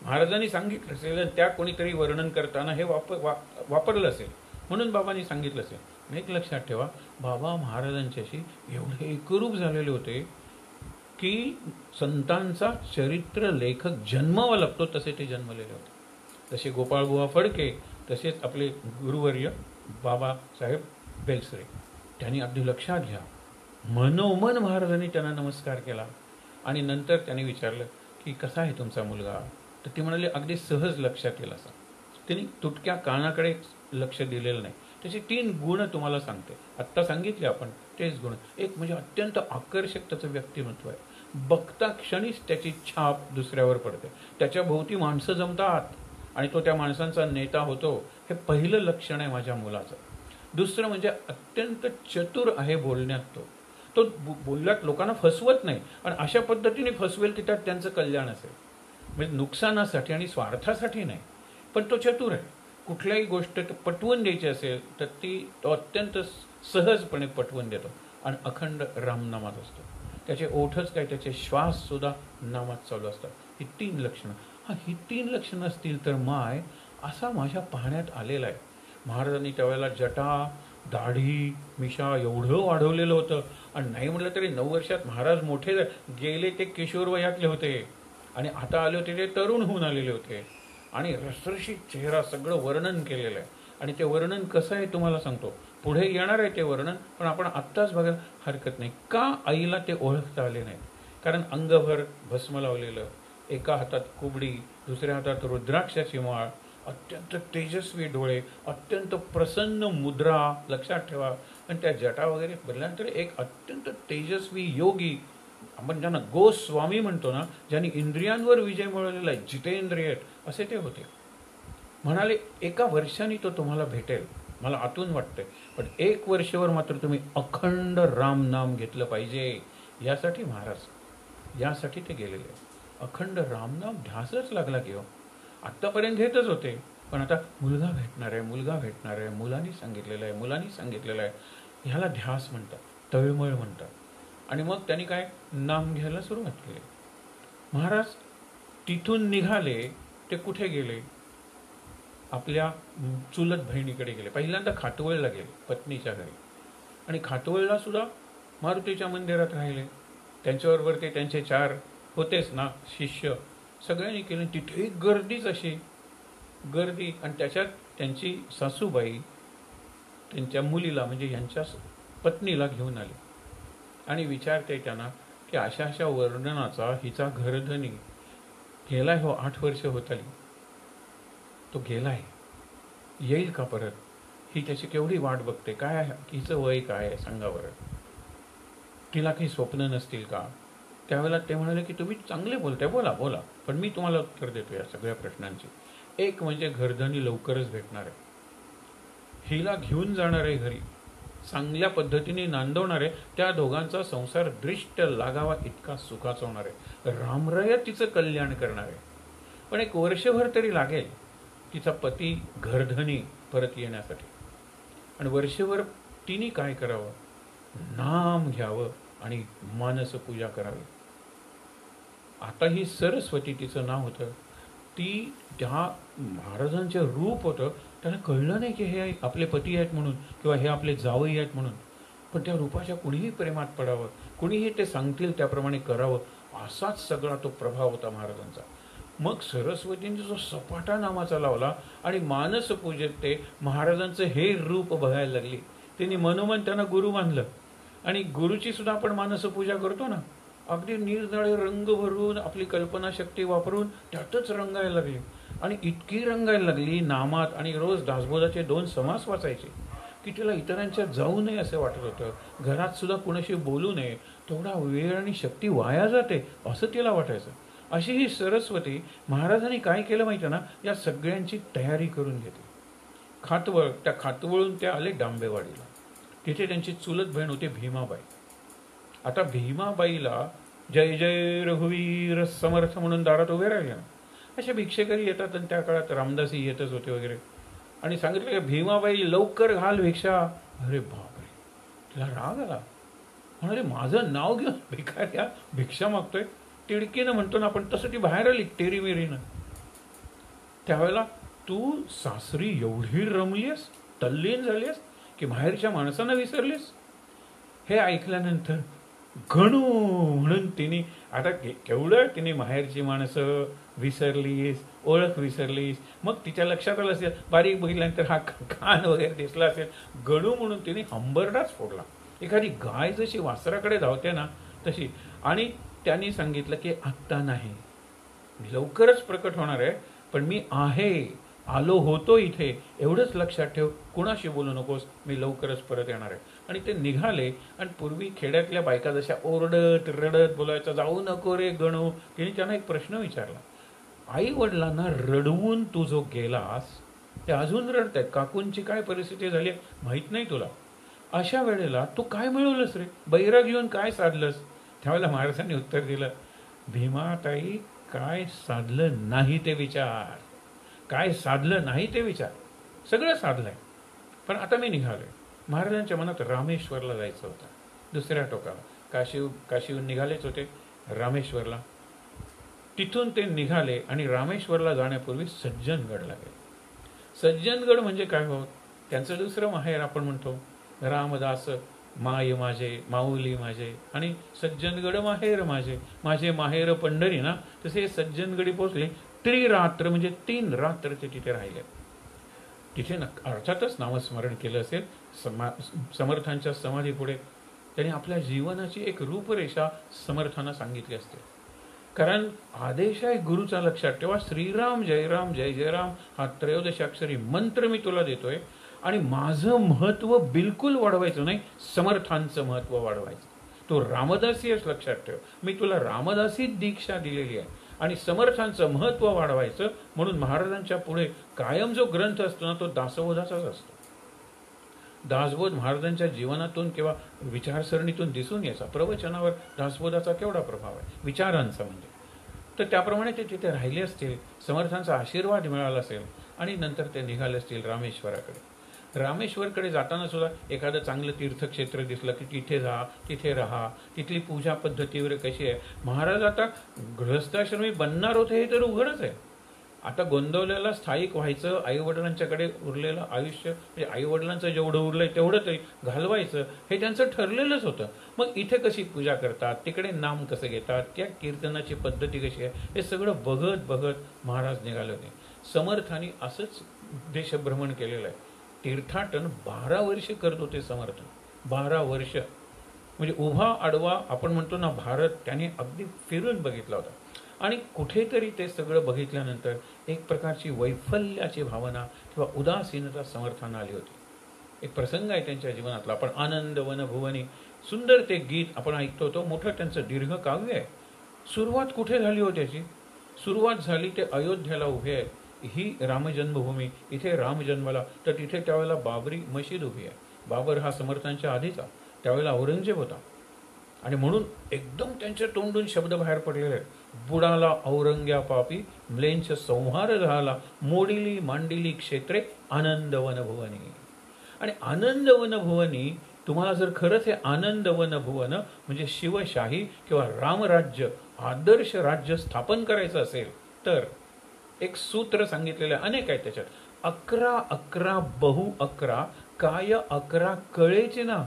महाराजांनी सांगितलं असेल, त्या कोणीतरी वर्णन करताना हे वापरलं असेल, म्हणून बाबांनी सांगितलं असेल. एक लक्षात ठेवा, बाबा महाराजांच्याशी एवढे एकरूप झालेले होते की संतांचा चरित्र लेखक जन्मावा लागतो तसे ते जन्मलेले होते. जसे गोपाळबुवा फडके, तसेच आपले गुरुवर्य बाबासाहेब बेलसरे. त्यांनी अगदी लक्षात घ्या, मनोमन महाराजांनी त्यांना नमस्कार केला. आणि नंतर त्यांनी विचारलं की कसा आहे तुमचा मुलगा? तर ते म्हणाले अगदी सहज लक्षात येईल असं. त्यांनी तुटक्या कानाकडे लक्ष दिलेलं नाही. त्याचे 3 गुण तुम्हाला सांगते, आत्ता सांगितले आपण तेच गुण. एक म्हणजे अत्यंत आकर्षक त्याचं व्यक्तिमत्व आहे. बघता क्षणीच त्याची छाप दुसऱ्यावर पडते, त्याच्या भोवती माणसं जमतात आणि तो त्या माणसांचा नेता होतो. हे पहिलं लक्षण आहे माझ्या मुलाचं. दुसरं म्हणजे अत्यंत चतुर आहे बोलण्यात. तो बोलण्यात लोकांना फसवत नाही आणि अशा पद्धतीने फसवेल की त्यात त्यांचं कल्याण असेल, म्हणजे नुकसानासाठी आणि स्वार्थासाठी नाही. पण तो चतुर आहे. कुठल्याही गोष्ट पटवून द्यायची असेल तर तो अत्यंत सहजपणे पटवून देतो आणि अखंड रामनामात असतो. त्याचे ओठच काय, त्याचे श्वास सुद्धा नामात चालू असतात. ही 3 लक्षणं. ही 3 लक्षणं असतील तर माय असा माझ्या पाहण्यात आलेला आहे. महाराजांनी त्यावेळेला जटा, दाढी, मिशा एवढं वाढवलेलं होतं आणि नाही म्हटलं तरी 9 वर्षात महाराज मोठे गेले, ते किशोर वयातले होते आणि आता आले होते ते तरुण होऊन आलेले होते आणि रसरशीत चेहरा, सगळं वर्णन केलेलं आहे. आणि ते वर्णन कसं आहे तुम्हाला सांगतो, पुढे येणार आहे ते वर्णन, पण आपण आत्ताच बघायला हरकत नाही. का आईला ते ओळखता आले नाही? कारण अंगभर भस्म लावलेलं, एका हातात कुबडी, दुसऱ्या हातात रुद्राक्षाची माळ, अत्यंत तेजस्वी डोळे, अत्यंत प्रसन्न मुद्रा, लक्षात ठेवा. आणि त्या जटा वगैरे बदल्यानंतर एक अत्यंत तेजस्वी योगी, आपण ज्यांना गोस्वामी म्हणतो ना, ज्यांनी इंद्रियांवर विजय मिळवलेला आहे, जितेंद्रिय असे ते होते. म्हणाले 1 वर्षाने तो तुम्हाला भेटेल, मला आतून वाटतंय, पण 1 वर्षभर मात्र तुम्ही अखंड राम नाम घेतलं पाहिजे. यासाठी महाराज, यासाठी ते गेलेले. अखंड रामनाम ध्यासच लागला की हो. आत्तापर्यंत घेतच होते, पण आता मुलगा भेटणार आहे, मुलगा भेटणार आहे, मुलांनी सांगितलेलं आहे, मुलांनी सांगितलेलं आहे, ह्याला ध्यास म्हणतात, तळमळ म्हणतात. आणि मग त्यांनी काय नाम घ्यायला सुरुवात केली. महाराज तिथून निघाले, ते कुठे गेले? आपल्या चुलत बहिणीकडे गेले. पहिल्यांदा खातवळला गेले, पत्नीच्या घरी. आणि खातवळला सुद्धा मारुतीच्या मंदिरात राहिले. त्यांच्याबरोबर ते त्यांचे 4 होतेच ना शिष्य, सगळ्यांनी केले. तिथे गर्दीच अशी गर्दी. आणि त्याच्यात त्यांची सासूबाई त्यांच्या मुलीला, म्हणजे यांच्या पत्नीला घेऊन आली आणि विचारते त्यांना की अशा अशा वर्णनाचा हिचा घरधनी गेलाय हो, 8 वर्ष होत आली, तो गेलाय, येईल का परत? ही त्याची केवढी वाट बघते. काय हिचं वय काय आहे सांगा बरं, तिला काही स्वप्न नसतील का? त्यावेळेला ते म्हणाले की तुम्ही चांगले बोलताय, बोला बोला, पण मी तुम्हाला उत्तर देतो या सगळ्या प्रश्नांची. एक म्हणजे घरधनी लवकरच भेटणार आहे, हिला घेऊन जाणार आहे घरी, चांगल्या पद्धतीने नांदवणार आहे, त्या दोघांचा संसार दृष्ट लागावा इतका सुखाचा होणार आहे, रामराया तिचं कल्याण करणार आहे. पण 1 वर्षभर तरी लागेल तिचा पती घरधनी परत येण्यासाठी. आणि वर्षभर तिने काय करावं? नाम घ्यावं आणि मानस पूजा करावी. आता ही सरस्वती तिचं नाव होतं. ती त्या महाराजांचे रूप होतं. त्याला कळलं नाही की हे आपले पती आहेत म्हणून, किंवा हे आपले जावई आहेत म्हणून, पण त्या रूपाच्या कुणीही प्रेमात पडावं, कुणीही ते सांगतील त्याप्रमाणे करावं, असाच सगळा तो प्रभाव होता महाराजांचा. मग सरस्वतींनी जो सपाटा नामाचा लावला आणि मानसपूजेत ते महाराजांचं हे रूप बघायला लागली. त्यांनी मनोमन त्यांना गुरु मानलं. आणि गुरुची सुद्धा आपण मानसपूजा करतो ना, अगदी निरनिराळे रंग भरून आपली कल्पनाशक्ती वापरून त्यातच रंगायला लागली. आणि इतकी रंगायला लागली नामात, आणि रोज दासबोधाचे 2 समास वाचायचे की तिला इतरांच्या जाऊ नये असं वाटत होतं. घरात सुद्धा कुणाशी बोलू नये, तेवढा वेळ आणि शक्ती वाया जाते असं तिला वाटायचं. अशी ही सरस्वती महाराजांनी काय केलं माहिती ना, या सगळ्यांची तयारी करून घेतली. खातवळ, त्या खातवळून त्या आले डांबेवाडीला. तिथे त्यांची चुलत बहीण होती भीमाबाई. आता भीमाबाईला जय जय रघुवीर समर्थ म्हणून दारात उभे राहिले ना. असे भिक्षेकरी येतात, आणि त्या काळात रामदासी येतच होते वगैरे. आणि सांगितलं की भीमाबाई लवकर घाल भिक्षा. अरे बापरे, तिला राग आला. म्हणाले माझं नाव घेऊन भिकाऱ्या भिक्षा मागतोय. तिडकीनं म्हणतो ना आपण, तसं ती बाहेर आली टेरीमेरीनं. त्यावेळेला तू सासरी एवढी रमलीस, तल्लीन झालीस की बाहेरच्या माणसांना विसरलीस. हे ऐकल्यानंतर गणू म्हणून तिने आता केवढं तिने माहेरची माणसं विसरलीस, ओळख विसरलीस. मग तिच्या लक्षात आलं असेल, बारीक बघितल्यानंतर हा कान वगैरे दिसला असेल. गणू म्हणून तिने हंबरडाच फोडला. एखादी गाय जशी वासराकडे धावते ना तशी. आणि त्यांनी सांगितलं की आत्ता नाही, लवकरच प्रकट होणार आहे, पण मी आहे, आलो होतो इथे, एवढंच लक्षात ठेव, कुणाशी बोलू नकोस, मी लवकरच परत येणार आहे. आणि ते निघाले. आणि पूर्वी खेड्यातल्या बायका जशा ओरडत रडत बोलायचं, जाऊ नको रे गणू. तिने त्यांना एक प्रश्न विचारला, आई वडिलांना रडवून तू जो गेलास, ते अजून रडतायत, काकूंची काय परिस्थिती झाली माहीत नाही तुला. अशा वेळेला तू काय मिळवलंस रे, बैराग घेऊन काय साधलंस. त्यावेळेला महाराजांनी उत्तर दिलं, भीमाताई काय साधलं नाही ते विचार, काय साधलं नाही ते विचार. सगळं साधलंय, पण आता मी निघालोय. महाराजांच्या मनात रामेश्वरला जायचं होतं, दुसऱ्या टोकाला. काशीहून निघालेच होते रामेश्वरला. तिथून ते निघाले आणि रामेश्वरला जाण्यापूर्वी सज्जनगडला गेले. सज्जनगड म्हणजे काय होत, त्यांचं दुसरं माहेर आपण म्हणतो. रामदास माय माझे, माऊली माझे, आणि सज्जनगड माहेर माझे, माझे माहेर पंढरी ना. तसे सज्जनगडी पोहोचले. त्रिरात्र म्हणजे 3 रात्र ते तिथे राहिले. तिथे अर्थातच नामस्मरण केलं असेल. समर्थांच्या समाधीपुढे त्यांनी आपल्या जीवनाची एक रूपरेषा समर्थांना सांगितली असते. कारण आदेश आहे गुरुचा, लक्षात ठेवा. श्रीराम जयराम जय जयराम हा 13 अक्षरी मंत्र मी तुला देतोय. आणि माझं महत्व बिलकुल वाढवायचं नाही, समर्थांचं महत्व वाढवायचं. तो रामदासी आहेस, लक्षात ठेव. मी तुला रामदासी दीक्षा दिलेली आहे. आणि समर्थांचं महत्व वाढवायचं म्हणून महाराजांच्या पुढे कायम जो ग्रंथ असतो ना, तो दासबोधाचाच असतो. दासबोध महाराजांच्या जीवनातून किंवा विचारसरणीतून दिसून यायचा. प्रवचनावर दासबोधाचा केवढा प्रभाव आहे, विचारांचा म्हणजे. तर त्याप्रमाणे ते तिथे राहिले असतील, समर्थांचा आशीर्वाद मिळाला असेल, आणि नंतर ते निघाले असतील रामेश्वराकडे. रामेश्वरकडे जाताना सुद्धा एखादं चांगलं तीर्थक्षेत्र दिसलं की तिथे जा, तिथे राहा, तिथली पूजा पद्धती वगैरे कशी आहे. महाराज आता गृहस्थाश्रमी बनणार होते हे तर उघडच आहे. आता गोंदवल्याला स्थायिक व्हायचं, आईवडिलांच्याकडे उरलेलं आयुष्य, म्हणजे आईवडिलांचं जेवढं उरलंय तेवढं तरी घालवायचं, हे त्यांचं ठरलेलंच होतं. मग इथे कशी पूजा करतात, तिकडे नाम कसं घेतात, त्या कीर्तनाची पद्धती कशी आहे, हे सगळं बघत बघत महाराज निघाले होते. समर्थांनी असंच देशभ्रमण केलेलं आहे. तीर्थाटन 12 वर्ष करत होते समर्थ. 12 वर्ष म्हणजे उभा आडवा आपण म्हणतो ना भारत, त्याने अगदी फिरून बघितला होता. आणि कुठेतरी ते सगळं बघितल्यानंतर एक प्रकारची वैफल्याची भावना किंवा उदासीनता समर्थांना आली होती. एक प्रसंग आहे त्यांच्या जीवनातला. आपण आनंद वन भुवनी, सुंदर ते गीत आपण ऐकतो, तो मोठं त्यांचं दीर्घ काव्य आहे. सुरुवात कुठे झाली हो त्याची? सुरुवात झाली ते अयोध्येला उभे आहेत. ही रामजन्मभूमी, इथे राम जन्मला, तर तिथे त्यावेळेला बाबरी मशीद उभी आहे. बाबर हा समर्थांच्या आधीचा, त्यावेळेला औरंगजेब होता. आणि म्हणून एकदम त्यांच्या तोंडून शब्द बाहेर पडलेले आहेत. बुडाला औरंग्या पापी, म्लेंछ संहार झाला, मोडिली मांडिली क्षेत्रे, आनंदवन भुवनी. आणि आनंदवन भुवनी, तुम्हाला जर खरंच हे आनंदवन भुवन म्हणजे शिवशाही किंवा रामराज्य, आदर्श राज्य स्थापन करायचं असेल तर एक सूत्र सांगितलेलं आहे, अनेक आहेत त्याच्यात. 11 11 बहु 11 काय 11 कळेचे ना,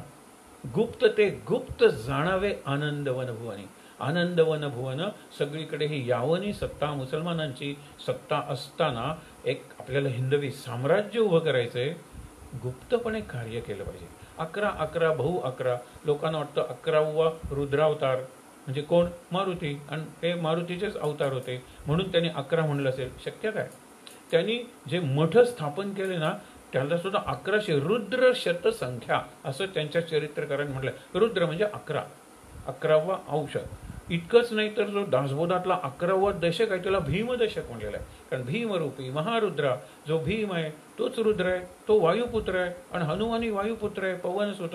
गुप्त ते गुप्त जाणावे आनंदवन भुवनी. आनंदवन भुवन, सगळीकडे ही यावनी सत्ता, मुसलमानांची सत्ता असताना एक आपल्याला हिंदवी साम्राज्य उभं करायचंय, गुप्तपणे कार्य केलं पाहिजे. 11 बहु 11, लोकांना वाटतं 11वा रुद्रावतार म्हणजे कोण? मारुती, आणि ते मारुतीचेच अवतार होते म्हणून त्यांनी 11 म्हणलं असेल. शक्य काय? त्यांनी जे मठ स्थापन केले ना, त्याला सुद्धा 1100 रुद्र शतसंख्या असं त्यांच्या चरित्रकारांनी म्हटलंय. रुद्र म्हणजे 11, 11वा अंश. इतकंच नाही तर जो दासबोधातला 11वा दशक आहे त्याला भीम दशक म्हणलेला आहे. कारण भीमरूपी महारुद्रा जो भीम आहे तोच रुद्र आहे, तो वायुपुत्र आहे, आणि हनुमानी वायुपुत्र आहे, पवनसुत.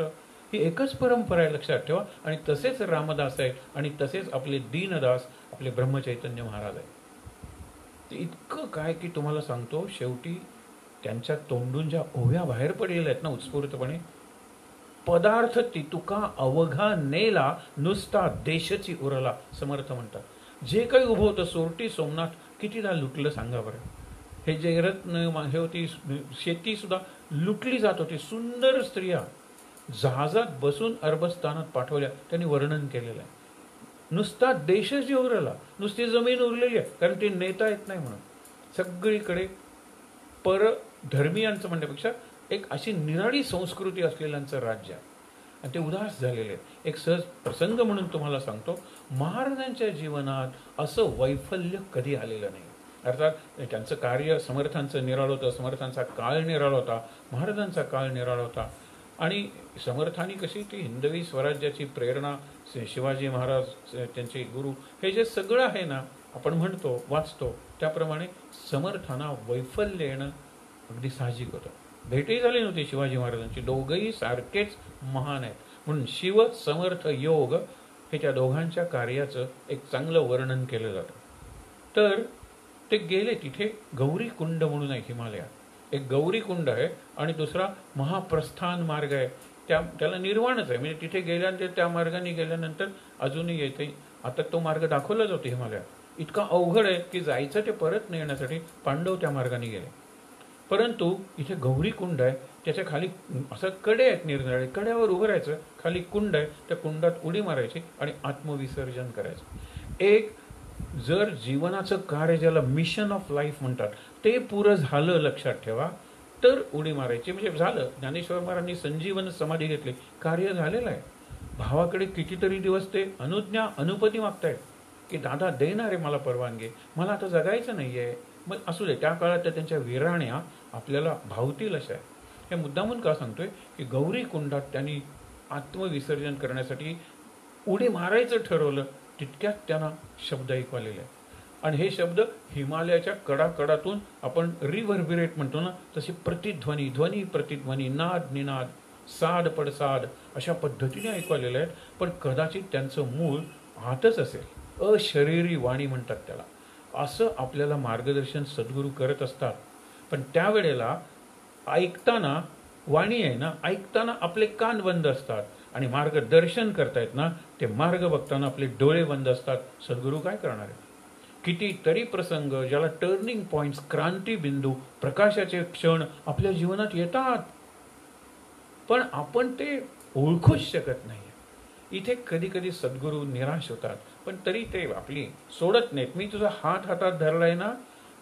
ही एकच परंपरा आहे, लक्षात ठेवा. आणि तसेच रामदास आहे, आणि तसेच आपले दीनदास आपले ब्रह्मचैतन्य महाराज आहे. ते इतकं काय की तुम्हाला सांगतो, शेवटी त्यांच्या तोंडून ज्या ओव्या बाहेर पडलेल्या आहेत ना उत्स्फूर्तपणे, पदार्थ तितुका अवघा नेला, नुसता देशची उरला, समर्थ म्हणतात. जे काही उभं होतं सोरटी सोमनाथ कितीदा लुटलं सांगा बरं. हे जे रत्न हे होती, शेती सुद्धा लुटली जात होती. सुंदर स्त्रिया जहाजात बसून अरबस्थानात पाठवल्या, त्यांनी वर्णन केलेलं आहे. नुसता देशच उरला, नुसती जमीन उरलेली आहे, कारण ती नेता येत नाही म्हणून. सगळीकडे परधर्मीयांचं म्हणण्यापेक्षा एक अशी निराळी संस्कृती असलेल्यांचं राज्य आहे, आणि ते उदास झालेले आहे. एक सहज प्रसंग म्हणून तुम्हाला सांगतो, महाराजांच्या जीवनात असं वैफल्य कधी आलेलं नाही. अर्थात त्यांचं कार्य समर्थांचं निराळ होतं, समर्थांचा काळ निराळ होता, महाराजांचा काळ निराळ होता. आणि समर्थांनी कशी ती हिंदवी स्वराज्याची प्रेरणा, शिवाजी महाराज त्यांचे गुरु, हे जे सगळं आहे ना आपण म्हणतो वाचतो, त्याप्रमाणे समर्थांना वैफल्य येणं अगदी साहजिक होतं. भेटही झाली नव्हती शिवाजी महाराजांची, दोघंही सारखेच महान आहेत. म्हणून शिव समर्थ योग हे त्या दोघांच्या कार्याचं एक चांगलं वर्णन केलं जातं. तर ते गेले तिथे. गौरी कुंड म्हणून आहे हिमालयात, एक गौरी कुंड आहे, आणि दुसरा महाप्रस्थान मार्ग आहे. त्याला निर्वाणच आहे, म्हणजे तिथे गेल्यानंतर त्या मार्गाने गेल्यानंतर अजूनही येते. आता तो मार्ग दाखवला जातो हिमालयात. इतका अवघड आहे की जायचं ते परत न येण्यासाठी पांडव त्या मार्गाने गेले. परंतु इथे गौरी कुंड आहे, त्याच्या खाली असं कडे आहेत निरनिराळे, कड्यावर उभं राहायचं, खाली कुंड आहे, त्या कुंडात उडी मारायची आणि आत्मविसर्जन करायचं. एक जर जीवनाचं कार्य ज्याला मिशन ऑफ लाईफ म्हणतात ते पुरं झालं, लक्षात ठेवा, तर उडी मारायची. म्हणजे झालं. ज्ञानेश्वर महाराजांनी संजीवन समाधी घेतली, कार्य झालेलं आहे. भावाकडे कितीतरी दिवस ते अनुज्ञा अनुपती मागतायत की दादा देणारे मला परवानगी, मला आता जगायचं नाहीये. मग असू दे, त्या काळात तर त्यांच्या विराण्या आपल्याला भावतील अशा आहे. हे मुद्दामून का सांगतोय की गौरी कुंडात त्यांनी आत्मविसर्जन करण्यासाठी उडी मारायचं ठरवलं. तितक्यात त्यांना शब्द ऐकू आलेले आहेत, आणि हे शब्द हिमालयाच्या कडाकडातून आपण रिव्हर्बिरेट म्हणतो ना, तसे प्रतिध्वनी, ध्वनी प्रतिध्वनी, नाद निनाद, साद पडसाद अशा पद्धतीने ऐकू आलेले आहेत. पण कदाचित त्यांचं मूळ आतच असेल, अशरीरी वाणी म्हणतात त्याला. असं आपल्याला मार्गदर्शन सद्गुरू करत असतात. पण त्यावेळेला ऐकताना वाणी आहे ना, ऐकताना आपले कान बंद असतात, आणि मार्गदर्शन करतायत ना, ते मार्ग बघताना आपले डोळे बंद असतात. सद्गुरू काय करणार आहे? कितीतरी प्रसंग ज्याला टर्निंग पॉइंट्स, क्रांतिबिंदू, प्रकाशाचे क्षण आपल्या जीवनात येतात, पण आपण ते ओळखूच शकत नाही. इथे कधी कधी सद्गुरू निराश होतात, पण तरी ते आपली सोडत नाहीत. मी तुझा हात हातात धरलाय ना,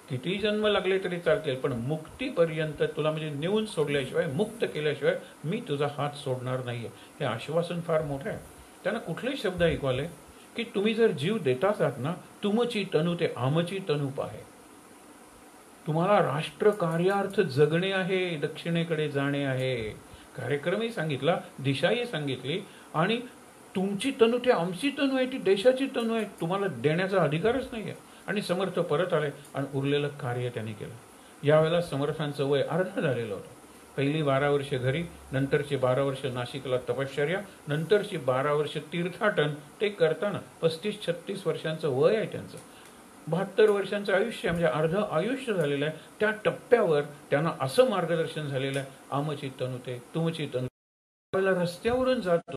किती जन्म लागले तरी चालतील, पण मुक्तीपर्यंत तुला म्हणजे नेऊन सोडल्याशिवाय, मुक्त केल्याशिवाय मी तुझा हात सोडणार नाहीये. हे आश्वासन फार मोठं आहे. त्यांना कुठलेही शब्द ऐकू आले की तुम्ही जर जीव देताच आहात ना, तुमची तनु ते आमची तनु पाहे. तुम्हाला राष्ट्र कार्यार्थ जगणे आहे, दक्षिणेकडे जाणे आहे. कार्यक्रमही सांगितला, दिशाही सांगितली, आणि तुमची तनु ते आमची तनु आहे, ती देशाची तनु आहे. तुम्हाला देण्याचा अधिकारच नाही आहे. आणि समर्थ परत आले आणि उरलेलं कार्य त्यांनी केलं. यावेळेला समर्थांचं वय अर्ध झालेलं होतं. पहिली 12 वर्ष घरी, नंतरची 12 वर्ष नाशिकला तपश्चर्या, नंतरची 12 वर्ष तीर्थाटन. ते करताना 35-36 वर्षांचं वय आहे त्यांचं. 72 वर्षांचं आयुष्य म्हणजे अर्ध आयुष्य झालेलं आहे. त्या टप्प्यावर त्यांना असं मार्गदर्शन झालेलं आहे, आमची तनु ते तुमची तनु. त्यावेळेला रस्त्यावरून जातो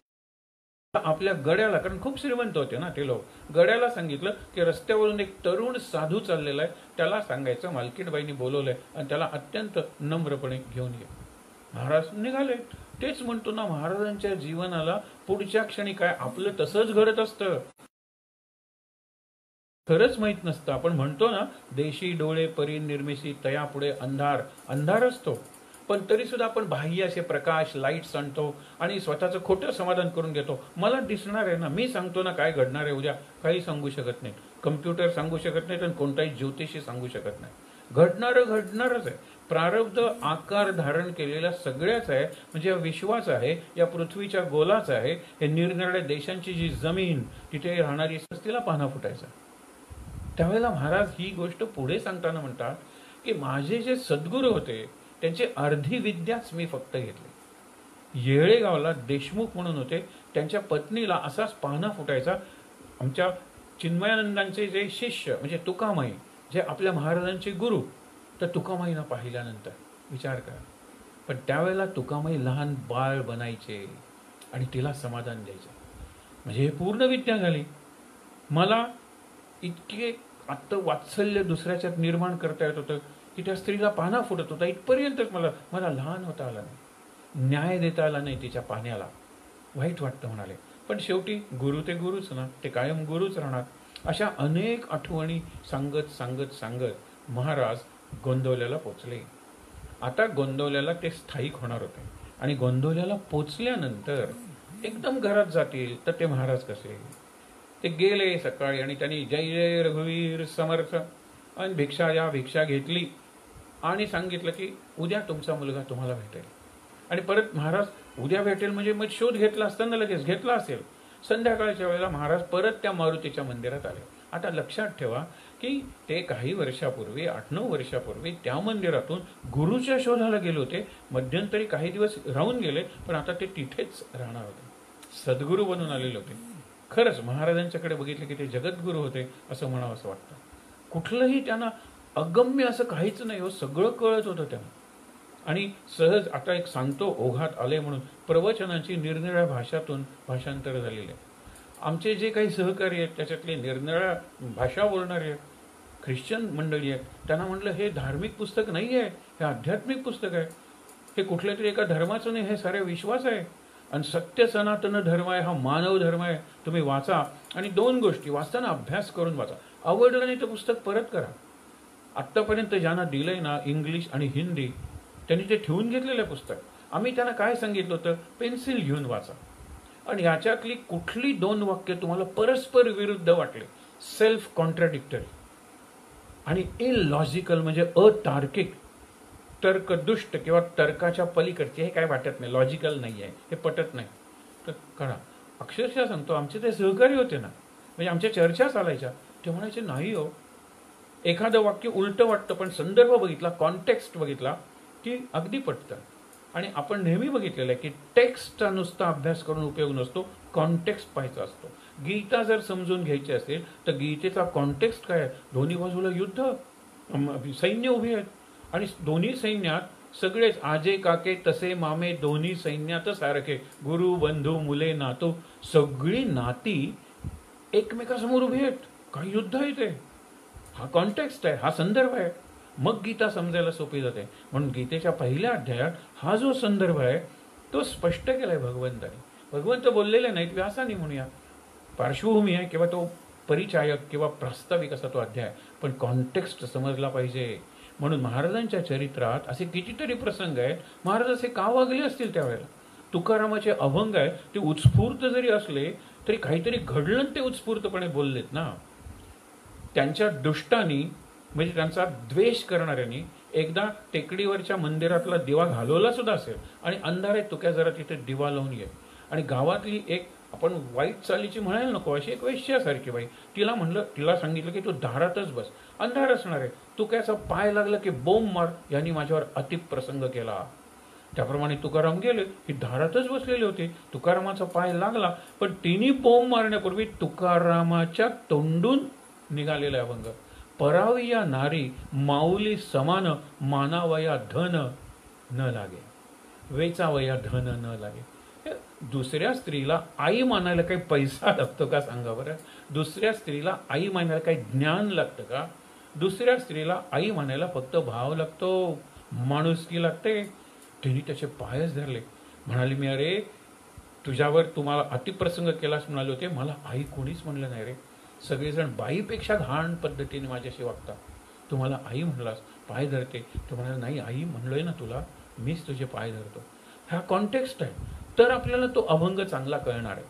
आपल्या गड्याला, कारण खूप श्रीमंत होते ना ते लोक, गड्याला सांगितलं की रस्त्यावरून एक तरुण साधू चाललेला आहे, त्याला सांगायचं मालकीणबाईंनी बोलवलंय आणि त्याला अत्यंत नम्रपणे घेऊन ये. महाराज निघाले. तेच म्हणतो ना, महाराजांच्या जीवनाला पुढच्या क्षणी काय आपलं तसंच घडत असतं. खरंच माहीत नसतं. आपण म्हणतो ना, देशी डोळे परी निर्मिसी तया पुढे अंधार, अंधार असतो. पण तरीसुद्धा आपण बाह्य असे प्रकाश, लाईट्स आणतो आणि स्वतःचं खोटं समाधान करून घेतो. मला दिसणार आहे ना, मी सांगतो ना काय घडणार आहे उद्या, काही सांगू शकत नाही. कम्प्युटर सांगू शकत नाही आणि कोणताही ज्योतिषी सांगू शकत नाही. घडणारं घडणारच आहे. प्रारब्ध आकार धारण केलेला सगळ्याच आहे. म्हणजे हा विश्वास आहे, या पृथ्वीच्या गोलाच आहे. हे निरनिराळ्या देशांची जी जमीन, तिथे राहणारी तिला पाना फुटायचा. त्यावेळेला महाराज ही गोष्ट पुढे सांगताना म्हणतात की माझे जे सद्गुरू होते त्यांची अर्धी विद्याच मी फक्त घेतली. येळेगावला देशमुख म्हणून होते, त्यांच्या पत्नीला असाच पाना फुटायचा. आमच्या चिन्मयानंदांचे जे शिष्य म्हणजे तुकामाई, जे आपल्या महाराजांचे गुरु, तर तुकामाईना पाहिल्यानंतर विचार करा. पण त्यावेळेला तुकामाई लहान बाळ बनायचे आणि तिला समाधान द्यायचे. म्हणजे हे पूर्ण विद्या झाली. मला इतके आत्ता वात्सल्य दुसऱ्याच्यात निर्माण करता येत होतं की त्या स्त्रीला पाना फुटत होता. इथपर्यंतच मला लहान होता आला नाही, न्याय देता आला नाही तिच्या पाण्याला. वाईट वाटतं म्हणाले. पण शेवटी गुरु ते गुरुच ना, ते कायम गुरुच राहणार. अशा अनेक आठवणी सांगत सांगत सांगत महाराज गोंदवल्याला पोचले. आता गोंदवल्याला ते स्थायिक होणार होते आणि गोंदवल्याला पोचल्यानंतर एकदम घरात जातील तर ते महाराज कसे. ते गेले सकाळी आणि त्यांनी जय जय रघुवीर समर्थ आणि भिक्षा घेतली आणि सांगितलं की उद्या तुमचा मुलगा तुम्हाला भेटेल. आणि परत महाराज उद्या भेटेल म्हणजे मग शोध घेतला असताना लगेच घेतला असेल. संध्याकाळच्या वेळेला महाराज परत त्या मारुतीच्या मंदिरात आले. आता लक्षात ठेवा की ते काही वर्षापूर्वी 8-9 वर्षापूर्वी त्या मंदिरातून गुरुच्या शोधाला गेले होते. मध्यंतरी काही दिवस राहून गेले, पण आता ते तिथेच राहणार होते. सद्गुरू बनून आलेले होते. खरंच महाराजांच्याकडे बघितले की ते जगद्गुरू होते असं म्हणावं असं वाटतं. कुठलंही त्यांना अगम्य असं काहीच नाही हो, सगळं कळत होतं त्यांना. आणि सहज आता एक सांगतो ओघात आले म्हणून प्रवचनांची निरनिराळ्या भाषातून भाषांतर झालेले. आमचे जे काही सहकारी आहेत त्याच्यातले निरनिराळ्या भाषा बोलणारे ख्रिश्चन मंडळी आहेत, त्यांना म्हटलं हे धार्मिक पुस्तक नाही आहे, हे आध्यात्मिक पुस्तक आहे. हे कुठल्या तरी एका धर्माचं नाही, हे सारे विश्वास आहे. आणि सत्य सनातन धर्म आहे, हा मानव धर्म आहे. तुम्ही वाचा आणि 2 गोष्टी वाचताना अभ्यास करून वाचा. आवडलं नाही तर पुस्तक परत करा. आत्तापर्यंत ज्यांना दिलंय ना इंग्लिश आणि हिंदी, त्यांनी ते ठेवून घेतलेलं पुस्तक. आम्ही त्यांना काय सांगितलं होतं, पेन्सिल घेऊन वाचा. आणि याच्यातली कुठली 2 वाक्य तुम्हाला परस्पर विरुद्ध वाटले, सेल्फ कॉन्ट्राडिक्टरी आणि इलॉजिकल म्हणजे अतार्किक, तर्कदुष्ट किंवा तर्काच्या पलीकडचे, हे काय वाटत नाही, लॉजिकल नाही आहे, हे पटत नाही, तर करा. अक्षरशः सांगतो आमचे ते सहकारी होते ना, म्हणजे आमच्या चर्चा चालायच्या, ते म्हणायचे नाही हो, एखादं वाक्य उलटं वाटतं पण संदर्भ बघितला, कॉन्टेक्स्ट बघितला की अगदी पटतं. आणि आपण नेहमी बघितलेलं आहे की टेक्स्टचा नुसता अभ्यास करून उपयोग नसतो, कॉन्टेक्स्ट पाहायचा असतो. गीता जर समजून घ्यायची असेल तर गीतेचा कॉन्टेक्स्ट काय आहे, दोन्ही बाजूला युद्ध, सैन्य उभी आहेत आणि दोन्ही सैन्यात सगळेच आजे काके तसे मामे दोन्ही सैन्यात सारखे, गुरु बंधू मुले नातो, सगळी नाती एकमेकासमोर उभी आहेत. काही युद्ध आहे ते, हा कॉन्टेक्स्ट आहे, हा संदर्भ आहे. मग गीता समजायला सोपी जाते. म्हणून गीतेच्या पहिल्या अध्यायात हा जो संदर्भ आहे तो स्पष्ट केलाय भगवंताने. भगवंत बोललेले नाहीत, व्यासाने म्हणूया, पार्श्वभूमी आहे किंवा तो परिचायक किंवा प्रास्ताविक असा तो अध्याय, पण कॉन्टेक्स्ट समजला पाहिजे. म्हणून महाराजांच्या चरित्रात असे कितीतरी प्रसंग आहेत. महाराज असे का वागले असतील त्यावेळेला. तुकारामाचे अभंग आहे ते उत्स्फूर्त जरी असले तरी काहीतरी घडलं, ते उत्स्फूर्तपणे बोललेत ना. त्यांच्या दुष्टांनी म्हणजे त्यांचा द्वेष करणाऱ्यांनी एकदा टेकडीवरच्या मंदिरातला दिवा घालवला सुद्धा असेल आणि अंधार आहे, तुक्या जरा तिथे दिवा लावून ये. आणि गावातली एक, आपण वाईट चालीची म्हणायला नको, अशी एक वैश्यासारखी बाई, तिला सांगितलं की तू दारातच बस, अंधार असणार आहे, तुक्याचा पाय लागला की बोंब मार, यांनी माझ्यावर अतिप्रसंग केला. त्याप्रमाणे तुकाराम गेले की दारातच बसलेले होते. तुकारामाचा पाय लागला, पण तिन्ही बोंब मारण्यापूर्वी तुकारामाच्या तोंडून निघालेला अभंग, पराविया नारी माऊली समान, मानावया धन न लागे, वेचावया धन न लागे. दुसऱ्या स्त्रीला आई मानायला काही पैसा लागतो का सांगा बरं. दुसऱ्या स्त्रीला आई मानायला काही ज्ञान लागतं का. दुसऱ्या स्त्रीला आई मानायला फक्त भाव लागतो, माणुसकी लागते. त्यांनी त्याचे पायच धरले. म्हणाले मी अरे तुझ्यावर तुम्हाला अतिप्रसंग केलास म्हणाले होते, मला आई कोणीच म्हणलं नाही रे. सगळेजण बाईपेक्षा घाण पद्धतीने माझ्याशी वागतात. तुम्हाला आई म्हणलास, पाय धरते, तो म्हणाला नाही आई म्हणलोय ना तुला, मीच तुझे पाय धरतो. हा कॉन्टेक्स्ट आहे. तर आपल्याला तो अभंग चांगला कळणार आहे.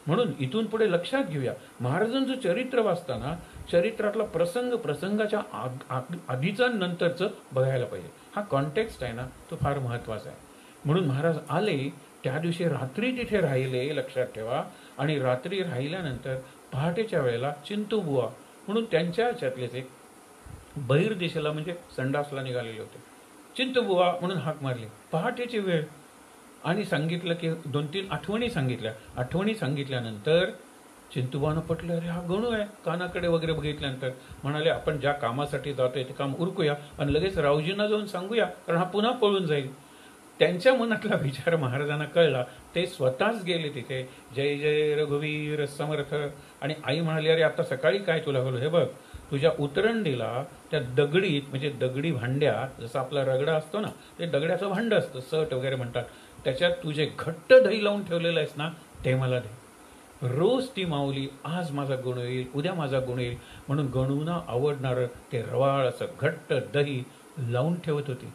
म्हणून इथून पुढे लक्षात घेऊया, महाराजांचं चरित्र वाचताना चरित्रातला प्रसंग प्रसंगाच्या आधीचा नंतरचं बघायला पाहिजे. हा कॉन्टेक्स्ट आहे ना, तो फार महत्त्वाचा आहे. म्हणून महाराज आले त्या दिवशी रात्री तिथे राहिले, लक्षात ठेवा. आणि रात्री राहिल्यानंतर पहाटेच्या वेळेला चिंतूबुवा म्हणून त्यांच्या ह्याच्यातलेच एक बहिर्देशाला म्हणजे संडासला निघालेले होते. चिंतूबुवा म्हणून हाक मारली, पहाटेची वेळ. आणि सांगितलं की 2-3 आठवणी सांगितल्या. आठवणी सांगितल्यानंतर चिंतूबानं पटलं, अरे हा गणू आहे. कानाकडे वगैरे बघितल्यानंतर म्हणाले आपण ज्या कामासाठी जातोय ते काम उरकूया आणि लगेच रावजींना जाऊन सांगूया, कारण हा पुन्हा पळून जाईल. त्यांच्या मनातला विचार महाराजांना कळला. ते स्वतःच गेले तिथे, जय जय रघुवीर समर्थ. आणि आई म्हणाली, अरे आता सकाळी काय तुला बोलू, हे बघ तुझ्या उतरंडीला त्या दगडीत म्हणजे दगडी भांड्यात, जसं आपला रगडा असतो ना, ते दगड्याचं भांडं असतं, सट वगैरे म्हणतात, त्याच्यात तुझे घट्ट दही लावून ठेवलेलं आहेस ना, ते मला दे. रोज ती माऊली आज माझा गुण येईल, उद्या माझा गुण येईल म्हणून गणूंना आवडणारं ते रवाळ असं घट्ट दही लावून ठेवत होती.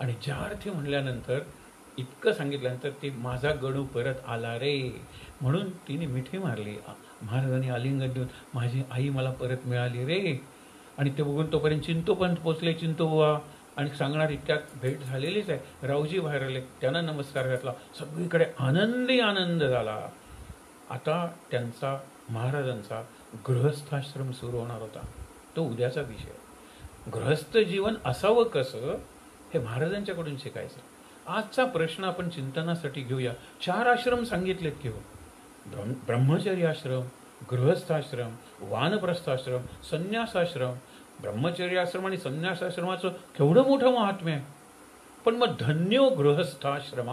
आणि ज्या अर्थी म्हणल्यानंतर, इतकं सांगितल्यानंतर ती माझा गणू परत आला रे म्हणून तिने मिठी मारली. महाराजांनी आलिंगन देऊन माझी आई मला परत मिळाली रे. आणि ते बघून तोपर्यंत चिंतोपंत पोचले, चिंतोबुवा. आणि सांगणार इतक्यात भेट झालेलीच आहे. रावजी बाहेर आले, त्यांना नमस्कार घातला. सगळीकडे आनंदी आनंद झाला. आता त्यांचा महाराजांचा गृहस्थाश्रम सुरू होणार होता. तो उद्याचा विषय. गृहस्थ जीवन असावं कसं हे महाराजांच्याकडून शिकायचं. आजचा प्रश्न आपण चिंतनासाठी घेऊया. 4 आश्रम सांगितलेत की हो, ब्रह्मचर्य आश्रम, गृहस्थाश्रम, वानप्रस्थाश्रम, संन्यासाश्रम. ब्रह्मचर्य आश्रम आणि संन्यासाश्रमाचं केवढं मोठं महात्म्य आहे. पण मग धन्यो गृहस्थाश्रम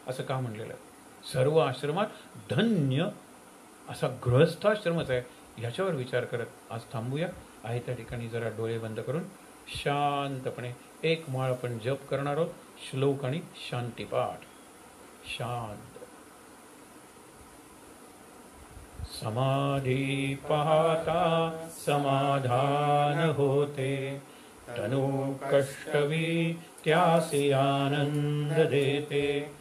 असं का म्हणलेलं आहे? सर्व आश्रमात धन्य असा गृहस्थाश्रमच आहे. याच्यावर विचार करत आज थांबूया. आहे त्या ठिकाणी जरा डोळे बंद करून शांतपणे एक माळ आपण जप करणार आहोत. श्लोक आणि शांतिपाठ. शांत. समाधी पाहता समाधान होते, तनु कष्टवी त्यासी आनंद देते.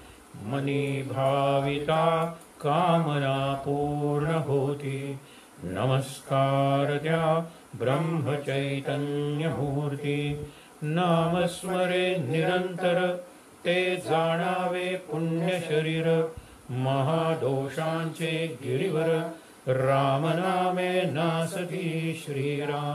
मनी भाविता कामना पूर्ण होती. नमस्कार द्या ब्रह्म चैतन्य मूर्ती. नामस्मरे निरंतर ते जाणावे पुण्य शरीर. महादोषांचे गिरीवर रामनामे नासती श्रीराम.